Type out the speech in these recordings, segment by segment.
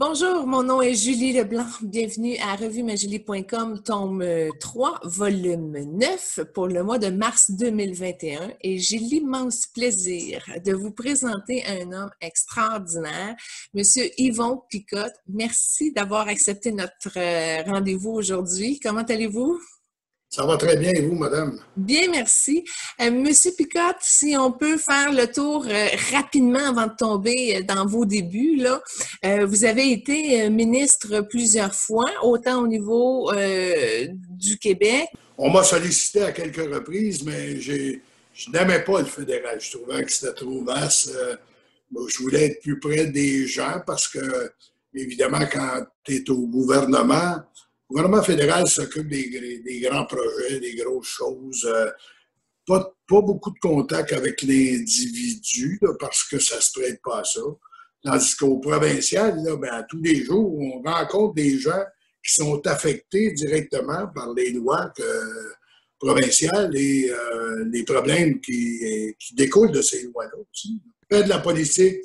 Bonjour, mon nom est Julie Leblanc. Bienvenue à revuemajulie.com, tome 3, volume 9 pour le mois de mars 2021. Et j'ai l'immense plaisir de vous présenter un homme extraordinaire, Monsieur Yvon Picotte. Merci d'avoir accepté notre rendez-vous aujourd'hui. Comment allez-vous? Ça va très bien, et vous, madame? Bien, merci. Monsieur Picotte, si on peut faire le tour rapidement avant de tomber dans vos débuts, là. Vous avez été ministre plusieurs fois, autant au niveau du Québec. On m'a sollicité à quelques reprises, mais je n'aimais pas le fédéral. Je trouvais que c'était trop vaste. Je voulais être plus près des gens parce que, évidemment, quand tu es au gouvernement, le gouvernement fédéral s'occupe des grands projets, des grosses choses. Pas beaucoup de contact avec l'individu parce que ça ne se prête pas à ça. Tandis qu'au provincial, là, ben, tous les jours, on rencontre des gens qui sont affectés directement par les lois provinciales et les problèmes qui découlent de ces lois-là aussi. J'ai fait de la politique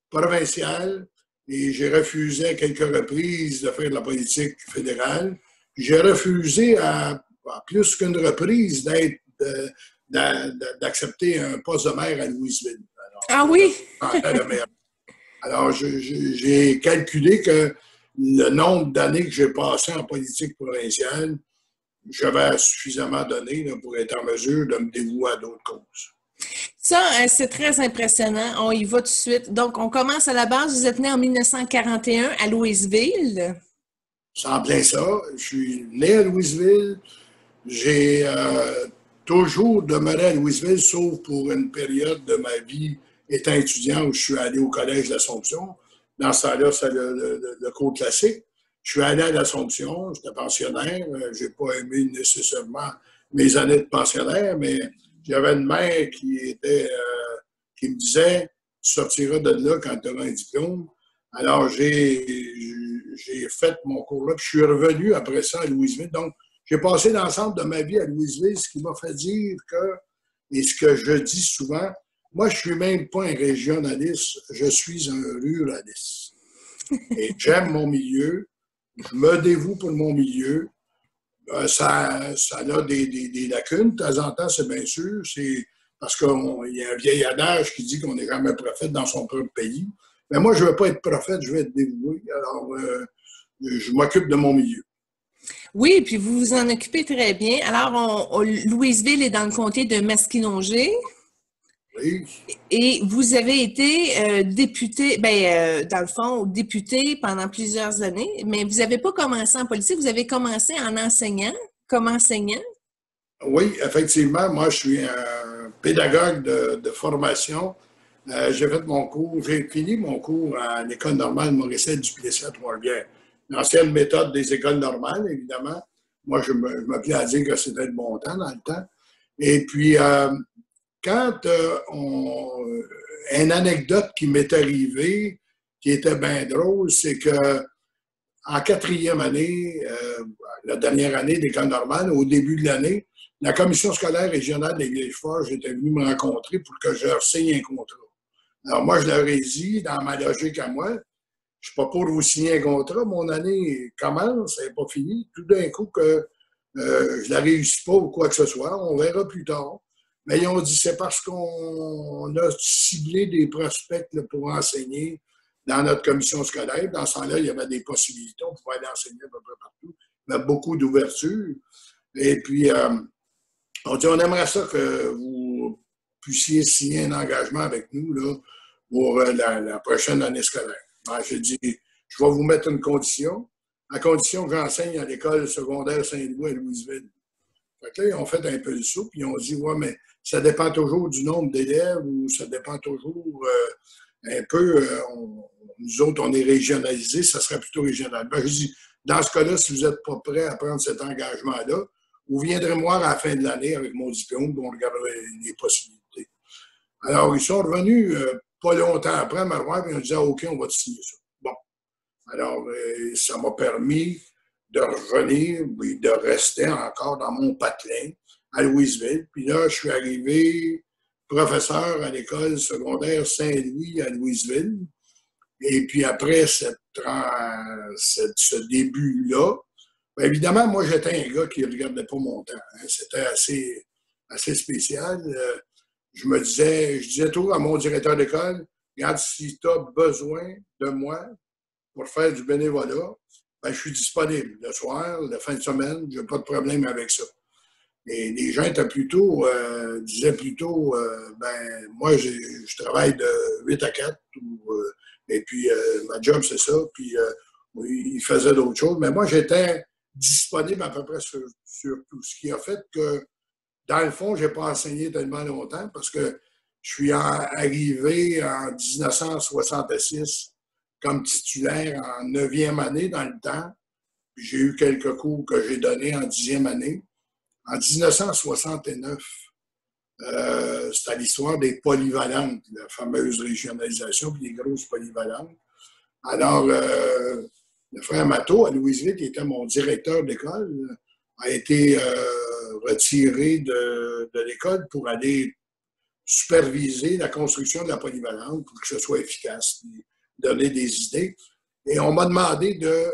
provinciale et j'ai refusé à quelques reprises de faire de la politique fédérale. J'ai refusé à plus qu'une reprise d'accepter un poste de maire à Louisville. Alors, oui? Alors, j'ai calculé que le nombre d'années que j'ai passé en politique provinciale, j'avais suffisamment donné là, pour être en mesure de me dévouer à d'autres causes. Ça, c'est très impressionnant. On y va tout de suite. Donc, on commence à la base. Vous êtes né en 1941 à Louisville. C'est en plein ça. Je suis né à Louisville. J'ai toujours demeuré à Louisville, sauf pour une période de ma vie étant étudiant où je suis allé au Collège de l'Assomption. Dans ce temps-là, c'est le cours classique. Je suis allé à l'Assomption, j'étais pensionnaire. Je n'ai pas aimé nécessairement mes années de pensionnaire, mais j'avais une mère qui me disait « Tu sortiras de là quand tu auras un diplôme ». Alors, j'ai fait mon cours là, puis je suis revenu après ça à Louisville. Donc, j'ai passé l'ensemble de ma vie à Louisville, ce qui m'a fait dire que, et ce que je dis souvent, moi, je ne suis même pas un régionaliste, je suis un ruraliste. Et j'aime mon milieu, je me dévoue pour mon milieu. Ça a des lacunes, de temps en temps, c'est bien sûr. C'est parce qu'il y a un vieil adage qui dit qu'on n'est jamais prophète dans son propre pays. Mais moi, je ne veux pas être prophète, je veux être dévoué. Alors, je m'occupe de mon milieu. Oui, puis vous vous en occupez très bien. Alors, Louisville est dans le comté de Masquinongé. Oui. Et vous avez été député, dans le fond, député pendant plusieurs années, mais vous n'avez pas commencé en politique, vous avez commencé en enseignant, comme enseignant. Oui, effectivement, moi, je suis un pédagogue de formation. J'ai fait mon cours, j'ai fini mon cours à l'École normale Maurice-Duplessis à Trois-Rivières. L'ancienne méthode des écoles normales, évidemment. Moi, je me plais à dire que c'était le bon temps dans le temps. Et puis, quand une anecdote qui m'est arrivée, qui était bien drôle, c'est que en quatrième année, la dernière année d'école normale, au début de l'année, la commission scolaire régionale des Vieilles-Forges était venue me rencontrer pour que je leur signe un contrat. Alors moi, je leur ai dit, dans ma logique à moi, je ne suis pas pour vous signer un contrat, mon année commence, elle n'est pas finie. Tout d'un coup que je ne la réussis pas ou quoi que ce soit, on verra plus tard. Mais ils ont dit, c'est parce qu'on a ciblé des prospects là, pour enseigner dans notre commission scolaire. Dans ce temps-là, il y avait des possibilités, on pouvait aller enseigner à peu près partout. Il y avait beaucoup d'ouverture. Et puis, on dit, on aimerait ça que vous puissiez signer un engagement avec nous là, pour la prochaine année scolaire. Ben, j'ai dit, je vais vous mettre une condition, à condition que j'enseigne à l'école secondaire Saint-Louis à Louisville. Fait que là, ils ont fait un peu le saut, puis ils ont dit, ouais, mais ça dépend toujours du nombre d'élèves ou ça dépend toujours un peu, nous autres, on est régionalisés, ça serait plutôt régional. Ben, je dis, dans ce cas-là, si vous n'êtes pas prêt à prendre cet engagement-là, vous viendrez me voir à la fin de l'année avec mon diplôme, puis on regardera les possibilités. Alors, ils sont revenus pas longtemps après me voir, et ils ont dit, ah, OK, on va te signer ça. Bon. Alors, ça m'a permis de revenir et de rester encore dans mon patelin à Louisville. Puis là, je suis arrivé professeur à l'école secondaire Saint-Louis à Louisville. Et puis après ce début-là, bien évidemment, moi, j'étais un gars qui ne regardait pas mon temps. Hein. C'était assez spécial. Je disais toujours à mon directeur d'école, regarde, si tu as besoin de moi pour faire du bénévolat, ben, je suis disponible le soir, la fin de semaine, je n'ai pas de problème avec ça. Et les gens disaient plutôt, ben, moi, je travaille de 8 à 4, et puis ma job, c'est ça, puis ils faisaient d'autres choses. Mais moi, j'étais disponible à peu près sur tout. Ce qui a fait que, dans le fond, je n'ai pas enseigné tellement longtemps parce que je suis arrivé en 1966 comme titulaire en 9e année dans le temps. Puis j'ai eu quelques cours que j'ai donnés en 10e année. En 1969, c'était l'histoire des polyvalentes, la fameuse régionalisation, puis les grosses polyvalentes. Alors, le frère Matteau, à Louisville, qui était mon directeur d'école, a été retiré de l'école pour aller superviser la construction de la polyvalente pour que ce soit efficace, puis donner des idées. Et on m'a demandé de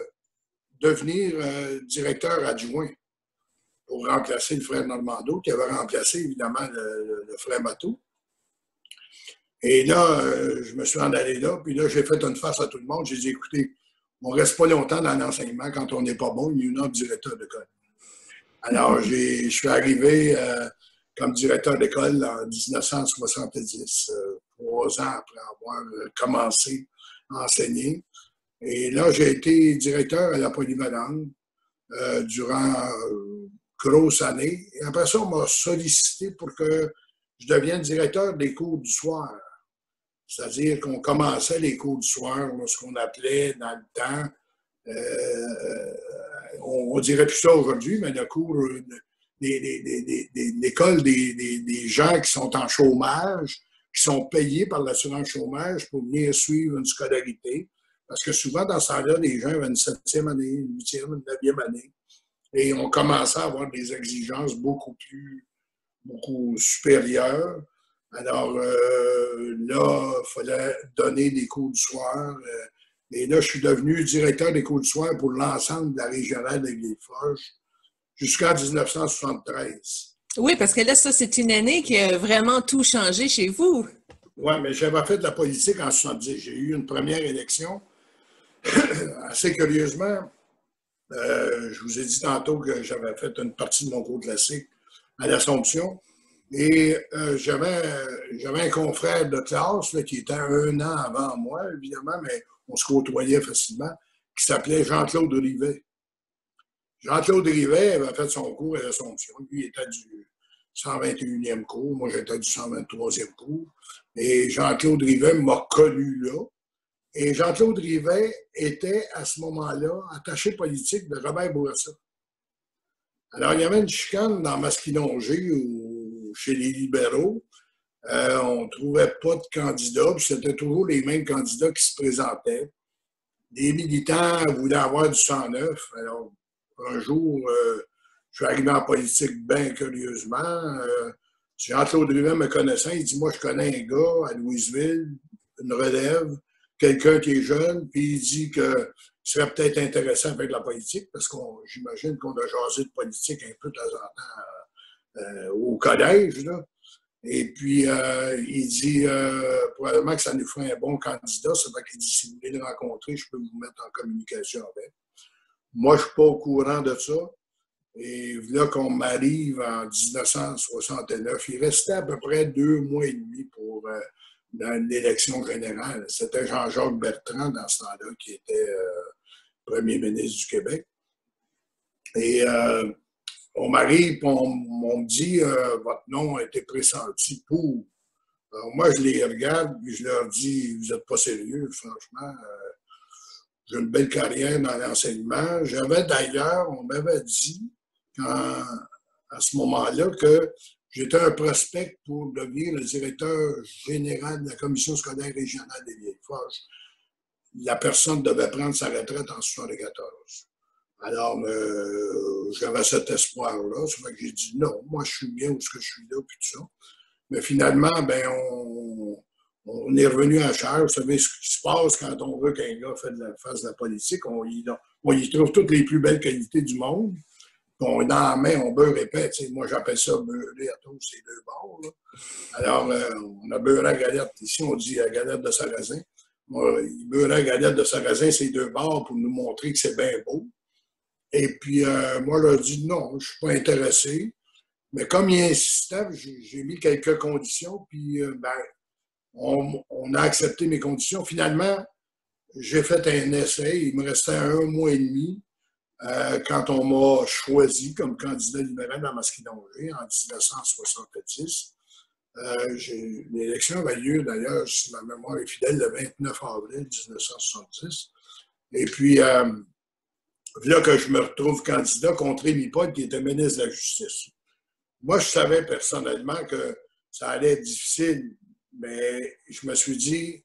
devenir directeur adjoint pour remplacer le frère Normando, qui avait remplacé évidemment le frère Matteau. Et là, je me suis en allé là, puis là, j'ai fait une face à tout le monde. J'ai dit, écoutez, on ne reste pas longtemps dans l'enseignement quand on n'est pas bon, il y a une autre directeur d'école. Alors, je suis arrivé comme directeur d'école en 1970, 3 ans après avoir commencé à enseigner. Et là, j'ai été directeur à la polyvalente durant grosse année. Et après ça, on m'a sollicité pour que je devienne directeur des cours du soir. C'est-à-dire qu'on commençait les cours du soir, ce qu'on appelait dans le temps, on dirait plus ça aujourd'hui, mais le cours, l'école des gens qui sont en chômage, qui sont payés par l'assurance chômage pour venir suivre une scolarité. Parce que souvent, dans ce temps-là, les gens avaient une 7e année, une 8e, une 9e année. Et on commençait à avoir des exigences beaucoup supérieures. Alors là, il fallait donner des cours du soir. Et là, je suis devenu directeur des cours du soir pour l'ensemble de la régionale des Vieilles-Forges jusqu'en 1973. Oui, parce que là, ça, c'est une année qui a vraiment tout changé chez vous. Oui, mais j'avais fait de la politique en 70. J'ai eu une première élection. Assez curieusement, je vous ai dit tantôt que j'avais fait une partie de mon cours classique à l'Assomption. Et j'avais un confrère de classe là, qui était 1 an avant moi, évidemment, mais on se côtoyait facilement, qui s'appelait Jean-Claude Rivet. Jean-Claude Rivet avait fait son cours à l'Assomption. Lui, il était du 121e cours, moi j'étais du 123e cours. Et Jean-Claude Rivet m'a connu là. Et Jean-Claude Rivet était à ce moment-là attaché politique de Robert Bourassa. Alors, il y avait une chicane dans Masquinongé ou chez les libéraux. On ne trouvait pas de candidats, puis c'était toujours les mêmes candidats qui se présentaient. Les militants voulaient avoir du 109. Alors, un jour, je suis arrivé en politique bien curieusement. Jean-Claude Rivet me connaissant, il dit, moi, je connais un gars à Louisville, une relève, quelqu'un qui est jeune, puis il dit qu'il serait peut-être intéressant avec la politique, parce que j'imagine qu'on a jasé de politique un peu de temps en temps au collège, là. Et puis, il dit probablement que ça nous ferait un bon candidat. Ça fait qu'il dit, si vous voulez le rencontrer, je peux vous mettre en communication avec. Moi, je ne suis pas au courant de ça. Et là qu'on m'arrive en 1969, il restait à peu près 2 mois et demi pour l'élection générale. C'était Jean-Jacques Bertrand dans ce temps-là qui était premier ministre du Québec. Et on m'arrive et on me dit votre nom a été pressenti pour. Alors moi, je les regarde et je leur dis vous n'êtes pas sérieux, franchement. J'ai une belle carrière dans l'enseignement. J'avais d'ailleurs, on m'avait dit à ce moment-là que j'étais un prospect pour devenir le directeur général de la Commission scolaire régionale des Vieilles-Forges. La personne devait prendre sa retraite en 1974. Alors, j'avais cet espoir-là. Ça fait que j'ai dit non, moi, je suis bien où je suis là, puis tout ça. Mais finalement, ben, on est revenu à charge. Vous savez ce qui se passe quand on veut qu'un gars fasse de la politique. On y trouve toutes les plus belles qualités du monde. On dans la main, on beurre épais. Moi, j'appelle ça beurrer à tous ces deux bords. Là. Alors, on a beurré à galette. Ici, on dit à galette de sarrasin. Il beurrait à galette de sarrasin ces deux bords pour nous montrer que c'est bien beau. Et puis, moi, je leur ai dit non, je ne suis pas intéressé. Mais comme il insistait, j'ai mis quelques conditions, puis on a accepté mes conditions. Finalement, j'ai fait un essai. Il me restait 1 mois et demi quand on m'a choisi comme candidat libéral à Masquinongé en 1970. L'élection avait lieu, d'ailleurs, si ma mémoire est fidèle, le 29 avril 1970. Et puis, là que je me retrouve candidat contre Rémy Paul, qui était ministre de la Justice. Moi, je savais personnellement que ça allait être difficile, mais je me suis dit,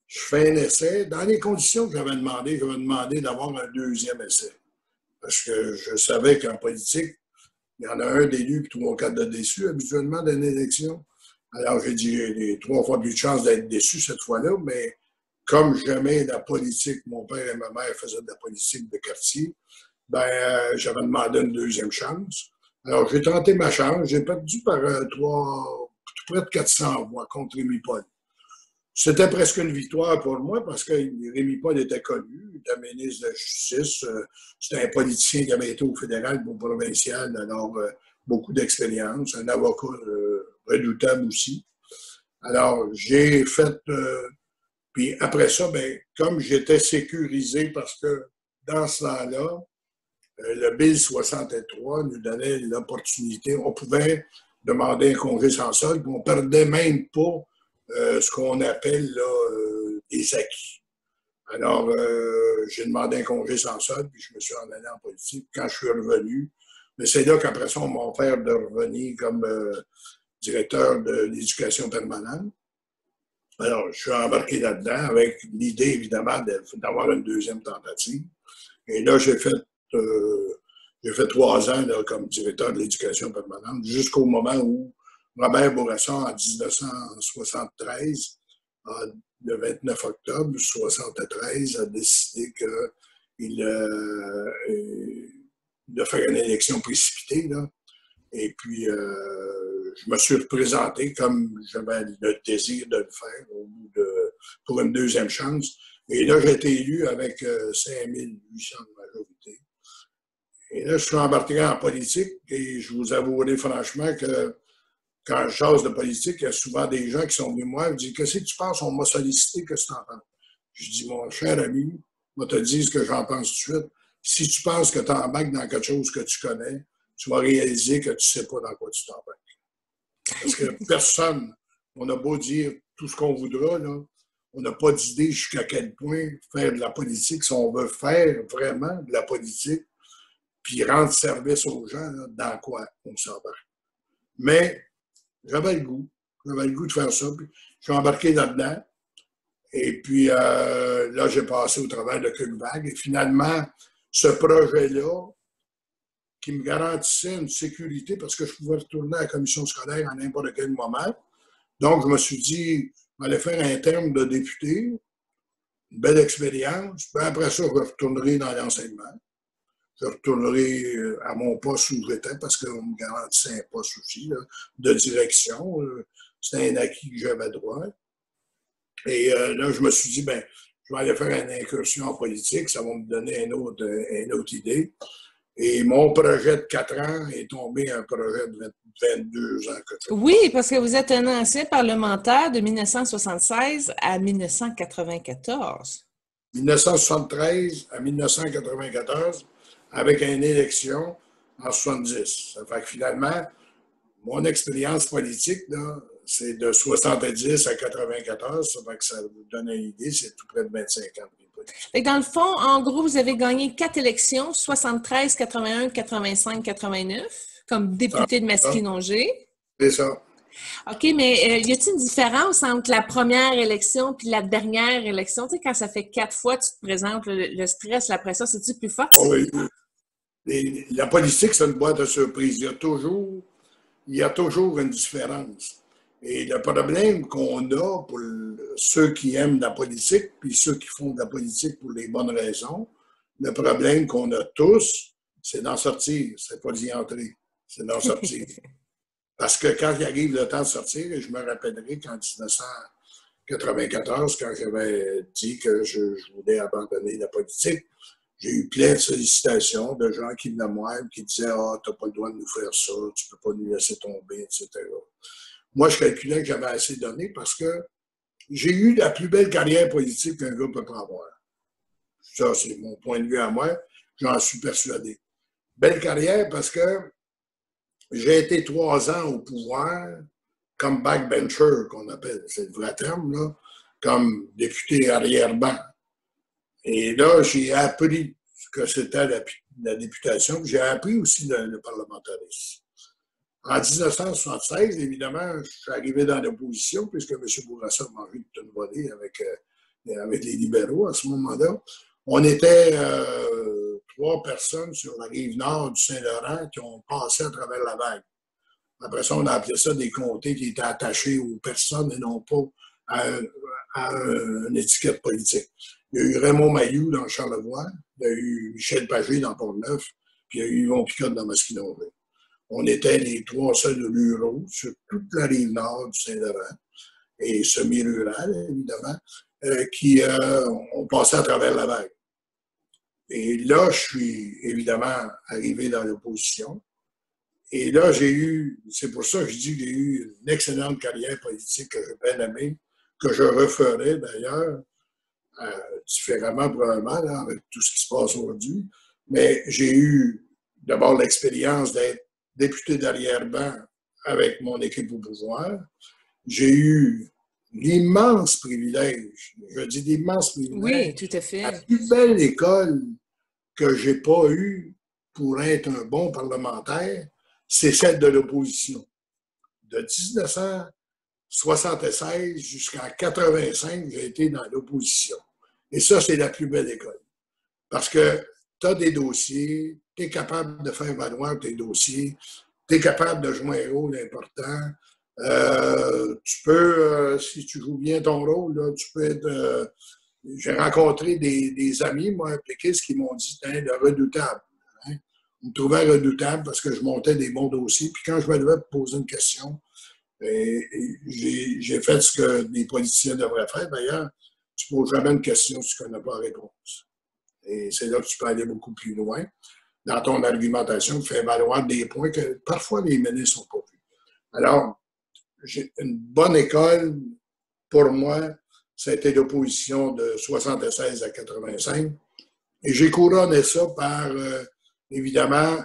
je fais un essai. Dans les conditions que j'avais demandé d'avoir un deuxième essai. Parce que je savais qu'en politique, il y en a un d'élu et 3 ou 4 de déçus, habituellement, dans une élection. Alors, j'ai dit, j'ai 3 fois plus de chance d'être déçu cette fois-là, mais comme jamais la politique, mon père et ma mère faisaient de la politique de quartier, j'avais demandé une deuxième chance. Alors, j'ai tenté ma chance. J'ai perdu par près de 400 voix contre Rémy Paul. C'était presque une victoire pour moi parce que Rémy Paul était connu, il était ministre de la Justice. C'était un politicien qui avait été au fédéral ou au provincial, alors beaucoup d'expérience, un avocat redoutable aussi. Alors, j'ai fait... puis après ça, comme j'étais sécurisé parce que dans ce temps-là, le Bill 63 nous donnait l'opportunité, on pouvait demander un congé sans solde, puis on ne perdait même pas ce qu'on appelle là, des acquis. Alors, j'ai demandé un congé sans solde, puis je me suis en allé en politique. Quand je suis revenu, mais c'est là qu'après ça, on m'a offert de revenir comme directeur de l'éducation permanente. Alors, je suis embarqué là-dedans avec l'idée, évidemment, d'avoir une deuxième tentative. Et là, j'ai fait 3 ans là, comme directeur de l'éducation permanente jusqu'au moment où Robert Bourassa, en 1973, le 29 octobre 1973, a décidé qu'il de faire une élection précipitée. Là. Et puis, je me suis représenté comme j'avais le désir de le faire pour une deuxième chance. Et là, j'ai été élu avec 5800 de majorité. Et là, je suis embarqué en politique et je vous avouerai franchement que quand je jase de politique, il y a souvent des gens qui sont venus me voir et me disent « Qu'est-ce que tu penses? On m'a sollicité, qu'est-ce que tu en penses? » Je dis « Mon cher ami, moi te dire ce que j'en pense tout de suite. Si tu penses que tu embarques dans quelque chose que tu connais, tu vas réaliser que tu ne sais pas dans quoi tu t'embarques. » Parce que personne, on a beau dire tout ce qu'on voudra, là, on n'a pas d'idée jusqu'à quel point faire de la politique, si on veut faire vraiment de la politique, puis rendre service aux gens, là, dans quoi on s'embarque. Mais j'avais le goût de faire ça, puis je suis embarqué là-dedans. Et puis là, j'ai passé au travers de Culvague. Et finalement, ce projet-là, qui me garantissait une sécurité parce que je pouvais retourner à la commission scolaire à n'importe quel moment. Donc, je me suis dit, je vais aller faire un terme de député, une belle expérience. Puis après ça, je retournerai dans l'enseignement. Je retournerai à mon poste où j'étais parce qu'on me garantissait un poste aussi là, de direction. C'était un acquis que j'avais droit. Et là, je me suis dit, je vais aller faire une incursion en politique. Ça va me donner une autre idée. Et mon projet de 4 ans est tombé un projet de 22 ans. Oui, parce que vous êtes un ancien parlementaire de 1976 à 1994. 1973 à 1994, avec une élection en 70. Ça fait que finalement, mon expérience politique, c'est de 70 à 94. Ça fait que ça vous donne une idée, c'est tout près de 25 ans. Et dans le fond, en gros, vous avez gagné 4 élections, 73, 81, 85, 89, comme député de Masquinongé. C'est ça. OK, mais y a-t-il une différence entre la première élection puis la dernière élection? Tu sais, quand ça fait 4 fois, tu te présentes, le stress, la pression, c'est-tu plus fort? Oui. La politique, c'est une boîte de surprise. Il y a toujours une différence. Et le problème qu'on a pour ceux qui aiment la politique, puis ceux qui font de la politique pour les bonnes raisons, le problème qu'on a tous, c'est d'en sortir. C'est pas d'y entrer, c'est d'en sortir. Parce que quand il arrive le temps de sortir, et je me rappellerai qu'en 1994, quand j'avais dit que je voulais abandonner la politique, j'ai eu plein de sollicitations de gens qui venaient moi et qui disaient « Ah, tu n'as pas le droit de nous faire ça, tu ne peux pas nous laisser tomber, etc. » Moi, je calculais que j'avais assez donné parce que j'ai eu la plus belle carrière politique qu'un gars peut pas avoir. Ça, c'est mon point de vue à moi. J'en suis persuadé. Belle carrière parce que j'ai été 3 ans au pouvoir comme backbencher, qu'on appelle, c'est le vrai terme, là, comme député arrière-banc. Et là, j'ai appris ce que c'était la députation, j'ai appris aussi le parlementarisme. En 1976, évidemment, je suis arrivé dans l'opposition, puisque M. Bourassa a mangé toute une volée avec les libéraux à ce moment-là. On était 3 personnes sur la rive nord du Saint-Laurent qui ont passé à travers la vague. Après ça, on a appelé ça des comtés qui étaient attachés aux personnes et non pas à une étiquette politique. Il y a eu Raymond Mailloux dans Charlevoix, il y a eu Michel Pagé dans Port-Neuf, puis il y a eu Yvon Picotte dans Masquinongé. On était les 3 seuls ruraux sur toute la rive nord du Saint-Laurent et semi-rural, évidemment, qui ont passé à travers la vague. Et là, je suis évidemment arrivé dans l'opposition. Et là, c'est pour ça que je dis que j'ai eu une excellente carrière politique que j'ai bien aimée, que je referais d'ailleurs, différemment probablement, là, avec tout ce qui se passe aujourd'hui. Mais j'ai eu d'abord l'expérience d'être député d'arrière-banc avec mon équipe au pouvoir. J'ai eu l'immense privilège, je dis l'immense privilège, oui, tout à fait. la plus belle école que j'ai pas eue pour être un bon parlementaire, c'est celle de l'opposition. De 1976 jusqu'en 1985, j'ai été dans l'opposition. Et ça, c'est la plus belle école. Parce que tu as des dossiers, tu es capable de faire valoir tes dossiers, tu es capable de jouer un rôle important. Tu peux, si tu joues bien ton rôle, là, tu peux être... j'ai rencontré des amis, moi, péquistes, qui m'ont dit, le redoutable. Hein? Ils me trouvaient redoutable parce que je montais des bons dossiers. Puis quand je me devais poser une question, j'ai fait ce que des politiciens devraient faire. D'ailleurs, tu ne poses jamais une question si tu ne connais pas la réponse. Et c'est là que tu peux aller beaucoup plus loin dans ton argumentation, faire valoir des points que parfois les ministres n'ont pas vus. Alors, j'ai une bonne école, pour moi, ça a été l'opposition de 76 à 85. Et j'ai couronné ça par, évidemment,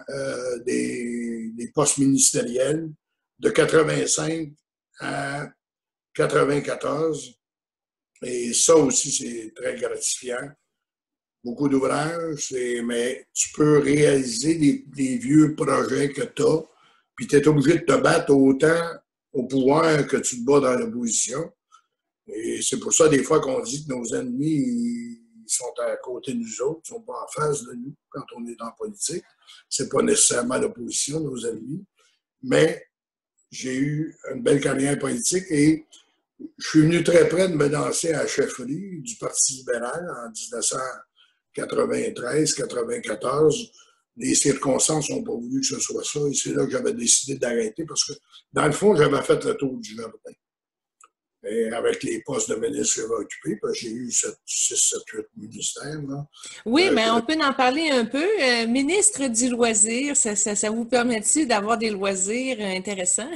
des postes ministériels de 85 à 94. Et ça aussi, c'est très gratifiant. Beaucoup d'ouvrages, mais tu peux réaliser des vieux projets que tu as, puis tu es obligé de te battre autant au pouvoir que tu te bats dans l'opposition. Et c'est pour ça, des fois, qu'on dit que nos ennemis, ils sont à côté de nous autres, ils ne sont pas en face de nous quand on est dans la politique. Ce n'est pas nécessairement l'opposition, nos ennemis. Mais j'ai eu une belle carrière politique et je suis venu très près de me lancer à la chefferie du Parti libéral en 1993-94. Les circonstances n'ont pas voulu que ce soit ça et c'est là que j'avais décidé d'arrêter parce que, dans le fond, j'avais fait le tour du jardin. Et avec les postes de ministre que j'avais occupés, j'ai eu 6, 7, 8 ministères. Là. Oui, mais on peut en parler un peu. Ministre du loisir, ça vous permet-il d'avoir des loisirs intéressants?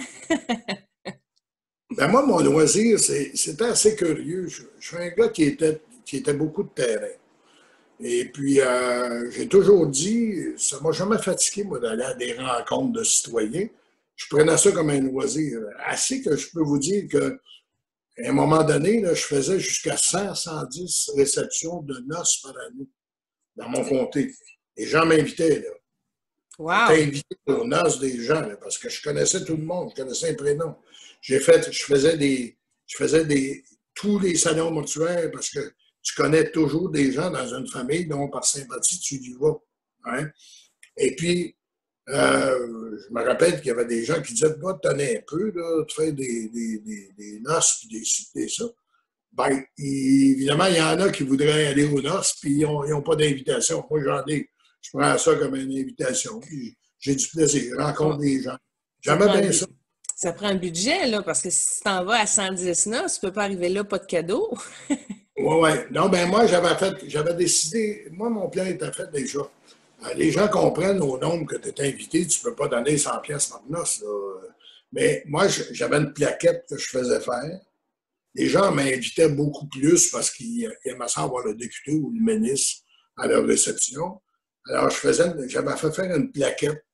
Ben moi, mon loisir, c'était assez curieux. Je suis un gars qui était beaucoup de terrain. Et puis, j'ai toujours dit, ça ne m'a jamais fatigué, moi, d'aller à des rencontres de citoyens. Je prenais ça comme un loisir. Assez que je peux vous dire que à un moment donné, là, je faisais jusqu'à 100, 110 réceptions de noces par année dans mon comté. Les gens m'invitaient. Là. Wow. J'étais invité aux noces des gens là, parce que je connaissais tout le monde, je connaissais un prénom. Je faisais tous les salons mortuaires parce que tu connais toujours des gens dans une famille dont par sympathie tu y vas. Hein? Et puis, Je me rappelle qu'il y avait des gens qui disaient, toi, tenais un peu, là, tu fais des noces, puis des ça. Ben, évidemment, il y en a qui voudraient aller aux noces, puis ils n'ont pas d'invitation. Moi, j'en ai. Je prends ça comme une invitation, puis j'ai du plaisir, je rencontre des gens. J'aimais bien ça. Ça prend un budget, là, parce que si tu t'en vas à 110 noces, tu peux pas arriver là, pas de cadeau. Oui, oui. Non, ben moi, j'avais décidé, moi, mon plan était fait déjà. Les gens comprennent au nombre que tu es invité, tu ne peux pas donner 100 pièces par noce, là. Mais moi, j'avais une plaquette que je faisais faire. Les gens m'invitaient beaucoup plus parce qu'ils aimaient ça avoir le député ou le ministre à leur réception. Alors, j'avais fait faire une plaquette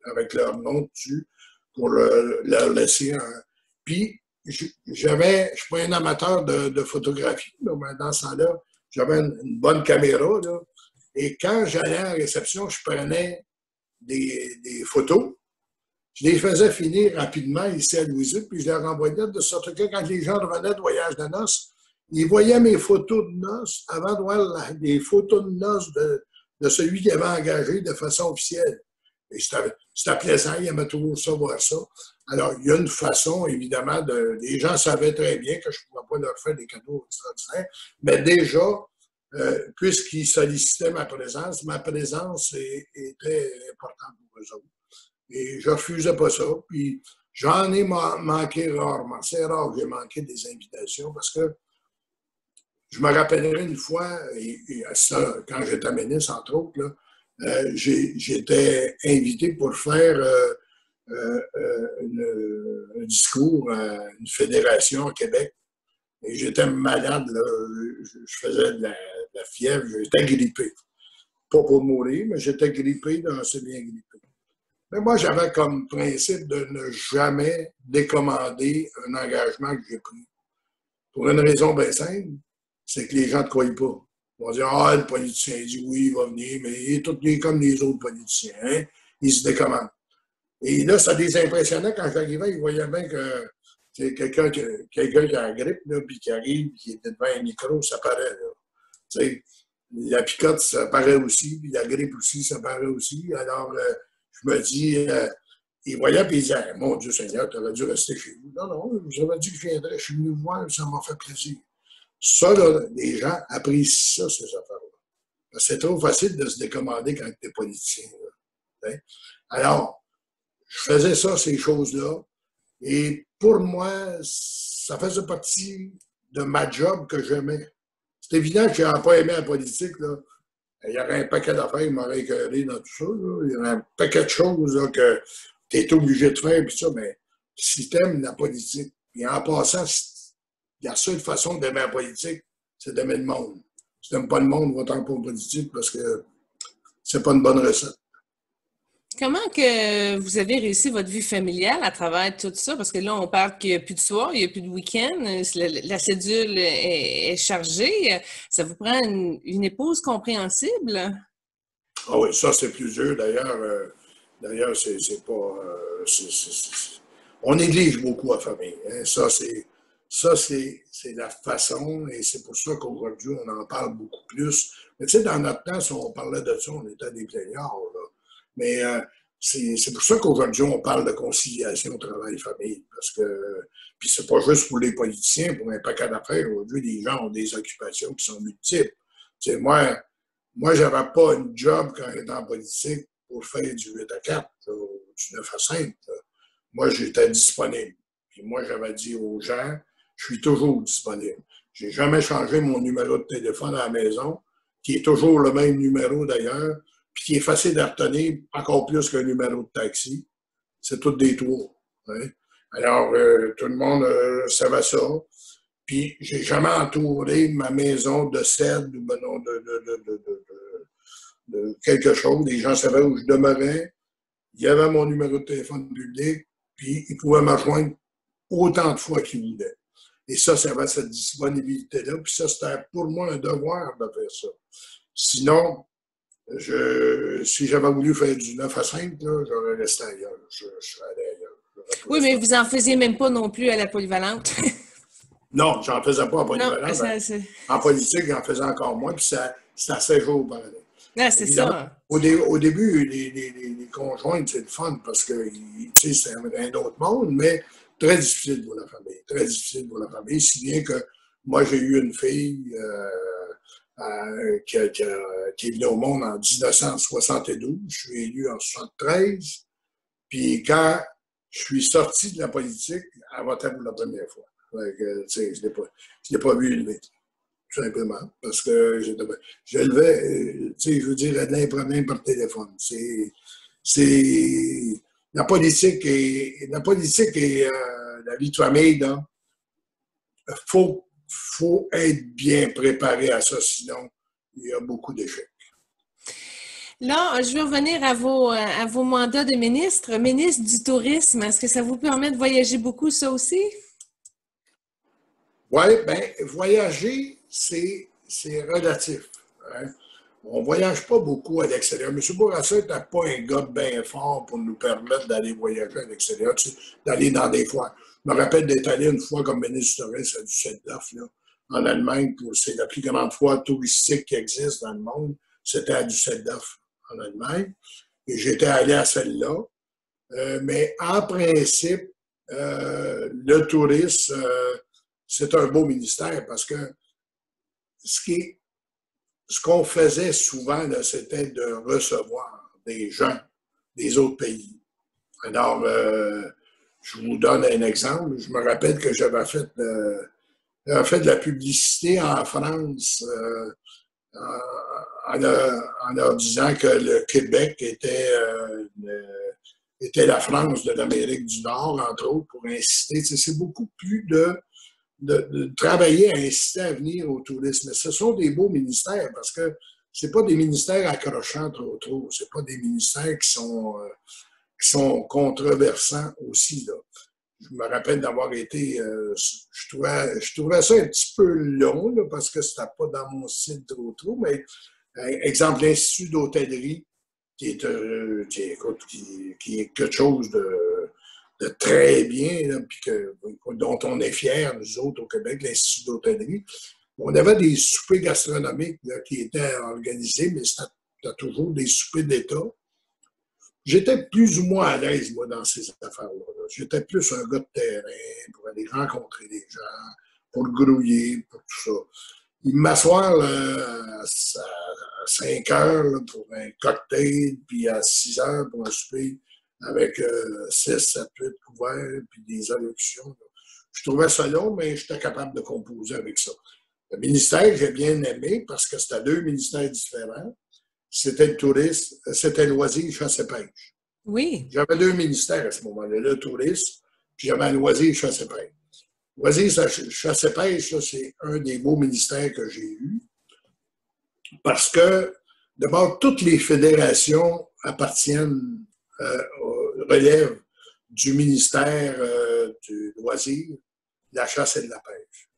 avec leur nom dessus pour leur laisser un. Puis, je ne suis pas un amateur de photographie, là, mais dans ce temps-là, j'avais une bonne caméra, là. Et quand j'allais à la réception, je prenais des photos. Je les faisais finir rapidement ici à Louisville, puis je les renvoyais de sorte que quand les gens revenaient de voyage de noces, ils voyaient mes photos de noces avant de voir les photos de noces de celui qui avait engagé de façon officielle. Et c'était plaisant, ils aimaient toujours ça, voir ça. Alors, il y a une façon, évidemment, les gens savaient très bien que je ne pouvais pas leur faire des cadeaux extraordinaires, mais déjà, puisqu'ils sollicitaient ma présence était importante pour eux autres. Et je ne refusais pas ça. Puis j'en ai manqué rarement. C'est rare que j'ai manqué des invitations parce que je me rappellerai une fois, et ça, quand j'étais ministre, entre autres, là, j'étais invité pour faire un discours à une fédération au Québec. Et j'étais malade, là. Je faisais de la fièvre, j'étais grippé. Pas pour mourir, mais j'étais grippé, assez bien grippé. Mais moi, j'avais comme principe de ne jamais décommander un engagement que j'ai pris. Pour une raison bien simple, c'est que les gens ne te croient pas. Ils vont dire, ah, le politicien dit oui, il va venir, mais il est comme les autres politiciens. Hein? Il se décommande. Et là, ça les impressionnait quand j'arrivais, ils voyaient bien que c'est quelqu'un qui a la grippe, là, puis qui arrive, qui est devant un micro, ça paraît. Là. La picote, ça paraît aussi, puis la grippe aussi, ça paraît aussi. Alors, je me dis, il voyait, puis il disait, mon Dieu Seigneur, tu aurais dû rester chez vous. Non, non, j'avais dit que je viendrais, je suis venu vous voir, ça m'a fait plaisir. Ça, là, les gens apprécient ça, ces affaires-là. Parce que c'est trop facile de se décommander quand tu es politicien. Là, hein? Alors, je faisais ça, ces choses-là. Et pour moi, ça faisait partie de ma job que j'aimais. C'est évident que je n'aurais pas aimé la politique, là. Il y aurait un paquet d'affaires qui m'auraient écœuré dans tout ça. Là. Il y aurait un paquet de choses là, que tu es obligé de faire, puis ça, mais si tu aimes la politique, puis en passant, la seule façon d'aimer la politique, c'est d'aimer le monde. Si tu n'aimes pas le monde, va-t'en pas en politique parce que c'est pas une bonne recette. Comment que vous avez réussi votre vie familiale à travers tout ça? Parce que là, on parle qu'il n'y a plus de soir, il n'y a plus de week-end, la cédule est chargée. Ça vous prend une épouse compréhensible? Ah oui, ça, c'est plus dur. D'ailleurs, c'est pas... on néglige beaucoup la famille. Hein. C'est la façon, et c'est pour ça qu'aujourd'hui, on en parle beaucoup plus. Mais tu sais, dans notre temps, si on parlait de ça, on était des plaignards, là. Mais c'est pour ça qu'aujourd'hui, on parle de conciliation travail-famille. Parce que, puis c'est pas juste pour les politiciens, pour un paquet d'affaires. Aujourd'hui, les gens ont des occupations qui sont multiples. Tu sais, moi, j'avais pas une job quand j'étais en politique pour faire du 8 à 4 ou du 9 à 5. Là. Moi, j'étais disponible. Puis moi, j'avais dit aux gens, je suis toujours disponible. J'ai jamais changé mon numéro de téléphone à la maison, qui est toujours le même numéro d'ailleurs, puis qui est facile à retenir encore plus qu'un numéro de taxi. C'est tout des tours. Hein? Alors, tout le monde savait ça. Puis, j'ai jamais entouré ma maison de cèdre ou ben non, de quelque chose. Les gens savaient où je demeurais. Il y avait mon numéro de téléphone public, puis ils pouvaient me joindre autant de fois qu'ils voulaient. Et ça avait cette disponibilité-là. Puis ça, c'était pour moi un devoir de faire ça. Sinon, si j'avais voulu faire du 9 à 5, j'aurais resté ailleurs. Je serais allé ailleurs. Oui, mais vous n'en faisiez même pas non plus à la polyvalente. Non, j'en faisais pas en polyvalente. En politique, j'en faisais encore moins, puis c'est à 16 jours par année. Ah, c'est Évidemment, ça. au début, les conjointes, c'est le fun parce que c'est un autre monde, mais très difficile pour la famille. Très difficile pour la famille, si bien que moi, j'ai eu une fille qui est venue au monde en 1972. Je suis élu en 73. Puis quand je suis sorti de la politique, elle votait pour la première fois. Je ne l'ai pas vu élever, tout simplement. Parce que je levais, je veux dire, les problèmes par téléphone. C'est la politique et la vie de famille, il faut être bien préparé à ça, sinon il y a beaucoup d'échecs. Là, je vais revenir à vos mandats de ministre. Ministre du Tourisme, est-ce que ça vous permet de voyager beaucoup, ça aussi? Oui, bien, voyager, c'est relatif. Hein? On ne voyage pas beaucoup à l'extérieur. M. Bourassa n'était pas un gars bien fort pour nous permettre d'aller voyager à l'extérieur, d'aller dans des foires. Je me rappelle d'être allé une fois comme ministre du Tourisme à Düsseldorf, là, en Allemagne. C'est la plus grande foire touristique qui existe dans le monde. C'était à Düsseldorf, en Allemagne. Et j'étais allé à celle-là. Mais en principe, le tourisme, c'est un beau ministère parce que ce qu'on faisait souvent, c'était de recevoir des gens des autres pays. Alors, je vous donne un exemple. Je me rappelle que j'avais fait de la publicité en France en leur disant que le Québec était la France de l'Amérique du Nord, entre autres, pour inciter. C'est beaucoup plus de travailler à inciter à venir au tourisme. Mais ce sont des beaux ministères parce que ce pas des ministères accrochants trop. Ce pas des ministères qui sont controversants aussi. Là. Je me rappelle d'avoir été... je trouvais ça un petit peu long là, parce que c'était pas dans mon style trop. Mais, exemple, l'Institut d'hôtellerie qui est quelque chose de très bien, là, puis dont on est fiers, nous autres, au Québec, l'Institut d'hôtellerie. On avait des soupers gastronomiques là, qui étaient organisés, mais c'était toujours des soupers d'État. J'étais plus ou moins à l'aise, moi, dans ces affaires-là. J'étais plus un gars de terrain pour aller rencontrer les gens, pour grouiller, pour tout ça. Il m'asseoir à 5 heures là, pour un cocktail, puis à 6 heures pour un souper avec 6, 7, 8 couverts, puis des allocutions. Là. Je trouvais ça long, mais j'étais capable de composer avec ça. Le ministère, j'ai bien aimé parce que c'était 2 ministères différents. C'était le tourisme, c'était le loisir, chasse et pêche. Oui. J'avais 2 ministères à ce moment-là, le tourisme, puis j'avais le loisir, chasse et pêche. Loisir, chasse et pêche, c'est un des beaux ministères que j'ai eu parce que, d'abord, toutes les fédérations appartiennent, relèvent du ministère du loisir, de la chasse et de la pêche.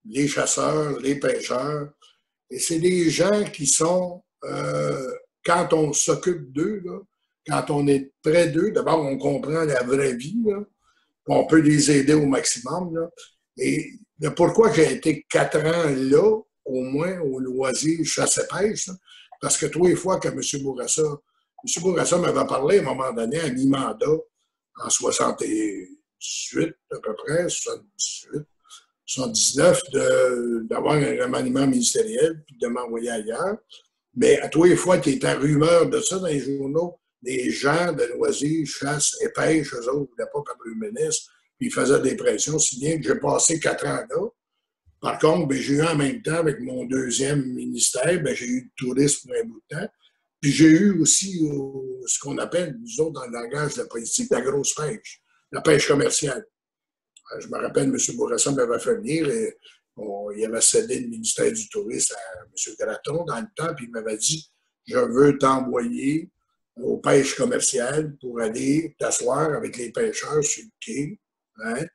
Les chasseurs, les pêcheurs, et c'est des gens qui sont, quand on s'occupe d'eux, là, quand on est près d'eux, d'abord, on comprend la vraie vie, là, on peut les aider au maximum. Là. Et pourquoi j'ai été 4 ans là, au moins, au loisir chasse-pêche, parce que tous les fois que M. Bourassa m'avait parlé à un moment donné à mi-mandat, en 78 à peu près, 78, 79, d'avoir un remaniement ministériel puis de m'envoyer ailleurs. Mais à tous les fois qu'il était rumeur de ça dans les journaux, les gens de loisirs, chasse et pêche, eux autres ne voulaient pas comme le ministre, puis ils faisaient des pressions, si bien que j'ai passé 4 ans là. Par contre, ben, j'ai eu en même temps, avec mon 2e ministère, ben, j'ai eu le tourisme pour un bout de temps. Puis j'ai eu aussi ce qu'on appelle, nous autres, dans le langage de la politique, la grosse pêche, la pêche commerciale. Je me rappelle, M. Bourassa m'avait fait venir et il avait cédé le ministère du Tourisme à M. Gratton dans le temps, puis il m'avait dit je veux t'envoyer aux pêches commerciales pour aller t'asseoir avec les pêcheurs sur le quai, hein,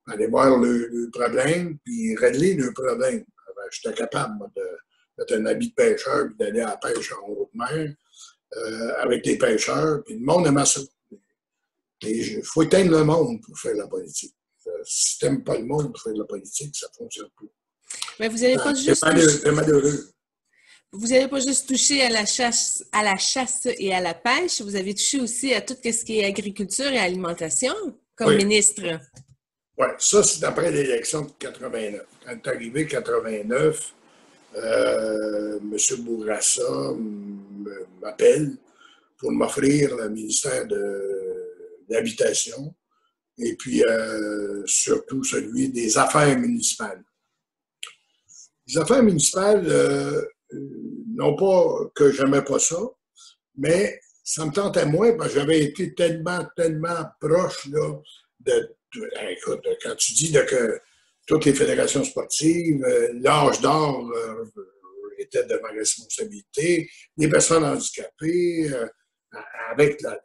aller voir le problème, puis régler le problème. J'étais capable, moi, de mettre un habit de pêcheur et d'aller à la pêche en haute mer avec les pêcheurs, puis le monde aimait ça. Il faut éteindre le monde pour faire la politique. Si tu n'aimes pas le monde pour faire de la politique, ça ne fonctionne pas. Mais vous n'avez pas juste C'est malheureux. vous n'avez pas juste touché à la chasse et à la pêche, vous avez touché aussi à tout ce qui est agriculture et alimentation comme Oui, ministre. ouais. Ça, c'est après l'élection de 89. Quand est arrivé 89, M. Bourassa m'appelle pour m'offrir le ministère de l'Habitation et puis surtout celui des Affaires municipales. Les affaires municipales, non pas que j'aimais pas ça, mais ça me tentait moins parce que j'avais été tellement proche là, écoute, quand tu dis là, que toutes les fédérations sportives, l'âge d'or était de ma responsabilité, les personnes handicapées, avec la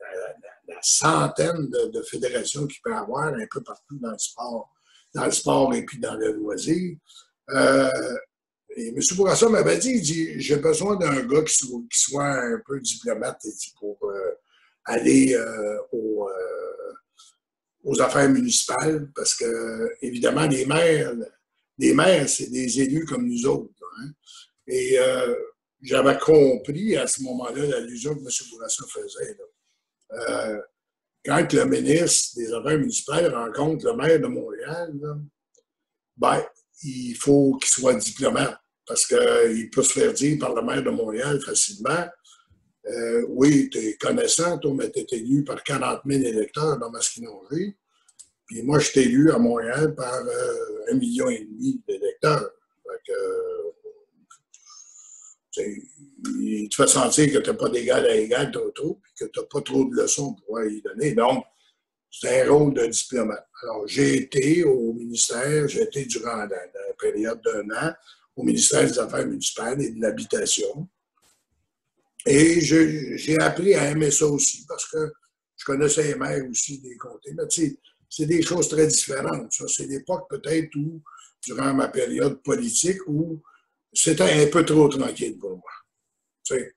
centaine de fédérations qu'il peut y avoir un peu partout dans le sport et puis dans le loisir. Euh, et M. Bourassa m'avait dit, il dit, j'ai besoin d'un gars qui soit un peu diplomate pour aller aux affaires municipales, parce que, évidemment, les maires, c'est des élus comme nous autres. Hein. Et j'avais compris à ce moment-là l'allusion que M. Bourassa faisait. Quand le ministre des Affaires municipales rencontre le maire de Montréal, là, ben, il faut qu'il soit diplomate parce qu'il peut se faire dire par le maire de Montréal facilement oui, tu es connaissant, toi, mais tu es élu par 40 000 électeurs dans Masquinongé. Puis moi, je suis élu à Montréal par 1,5 million d'électeurs. Il te fait sentir que tu n'as pas d'égal à égal trop, puis que tu n'as pas trop de leçons pour pouvoir y donner. Donc, c'est un rôle de diplomate. Alors, j'ai été au ministère, j'ai été durant la période d'1 an au ministère des Affaires municipales et de l'Habitation. Et j'ai appris à aimer ça aussi parce que je connaissais les maires aussi des comtés. Mais tu sais, c'est des choses très différentes. Ça, c'est l'époque peut-être où, durant ma période politique, où c'était un peu trop tranquille pour moi. Tu sais.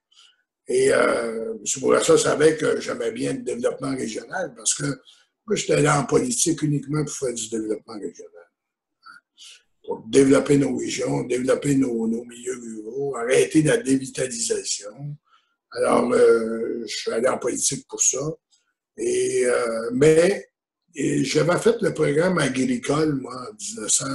Et M. Bourassa savait que j'aimais bien le développement régional parce que moi, j'étais allé en politique uniquement pour faire du développement régional. Pour développer nos régions, développer nos milieux ruraux, arrêter la dévitalisation. Alors, je suis allé en politique pour ça. Mais j'avais fait le programme agricole, moi, en 1900,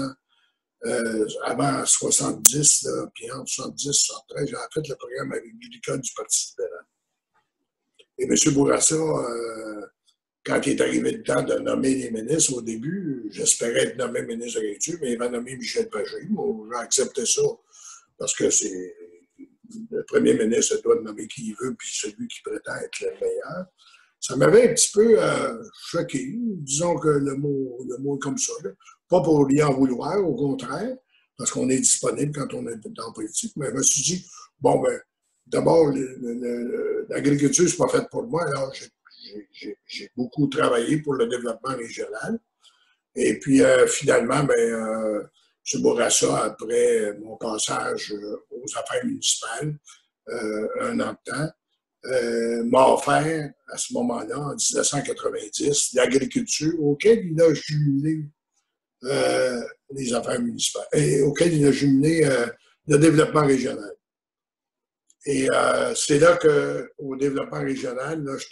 avant 70, là, puis en 70, 73, j'avais fait le programme agricole du Parti libéral. Et M. Bourassa, quand il est arrivé le temps de nommer les ministres au début, j'espérais être nommé ministre de l'Agriculture, mais il m'a nommé Michel Pagé. Moi, j'ai accepté ça parce que c'est le premier ministre doit nommer qui il veut, puis celui qui prétend être le meilleur. Ça m'avait un petit peu choqué. Disons que le mot est comme ça. Là. Pas pour lui en vouloir, au contraire, parce qu'on est disponible quand on est en politique, mais je me suis dit, bon, ben, d'abord, l'agriculture, c'est pas fait pour moi, alors j'ai beaucoup travaillé pour le développement régional. Et puis, finalement, ben, M. Bourassa, après mon passage aux affaires municipales, 1 an de temps, m'a offert, à ce moment-là, en 1990, l'agriculture auquel il a jumelé les affaires municipales, et auquel il a jumelé le développement régional. Et c'est là qu'au développement régional, là, je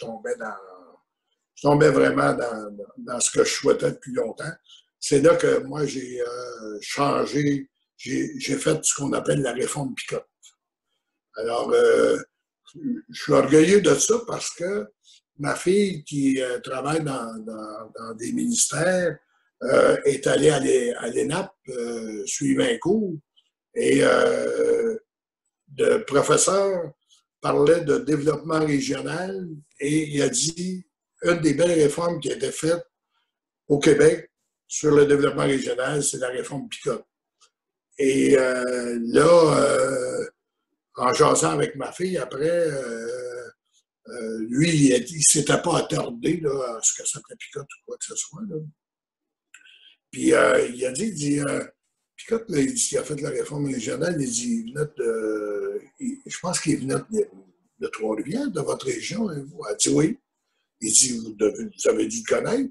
tombais vraiment dans ce que je souhaitais depuis longtemps. C'est là que moi, j'ai changé, j'ai fait ce qu'on appelle la réforme Picotte. Alors, je suis orgueilleux de ça parce que ma fille qui travaille dans des ministères est allée à l'ENAP suivre un cours et le professeur parlait de développement régional et il a dit une des belles réformes qui a été faite au Québec sur le développement régional, c'est la réforme Picotte. Et en jasant avec ma fille, après, lui, il ne s'était pas attardé là, à ce que ça s'appelait Picotte ou quoi que ce soit. Là. Puis il a dit Picotte, là, il dit qu'il a fait la réforme régionale, il dit, je pense qu'il venait de Trois-Rivières, de votre région. Hein, vous. Elle dit oui. Il dit, vous avez dû le connaître.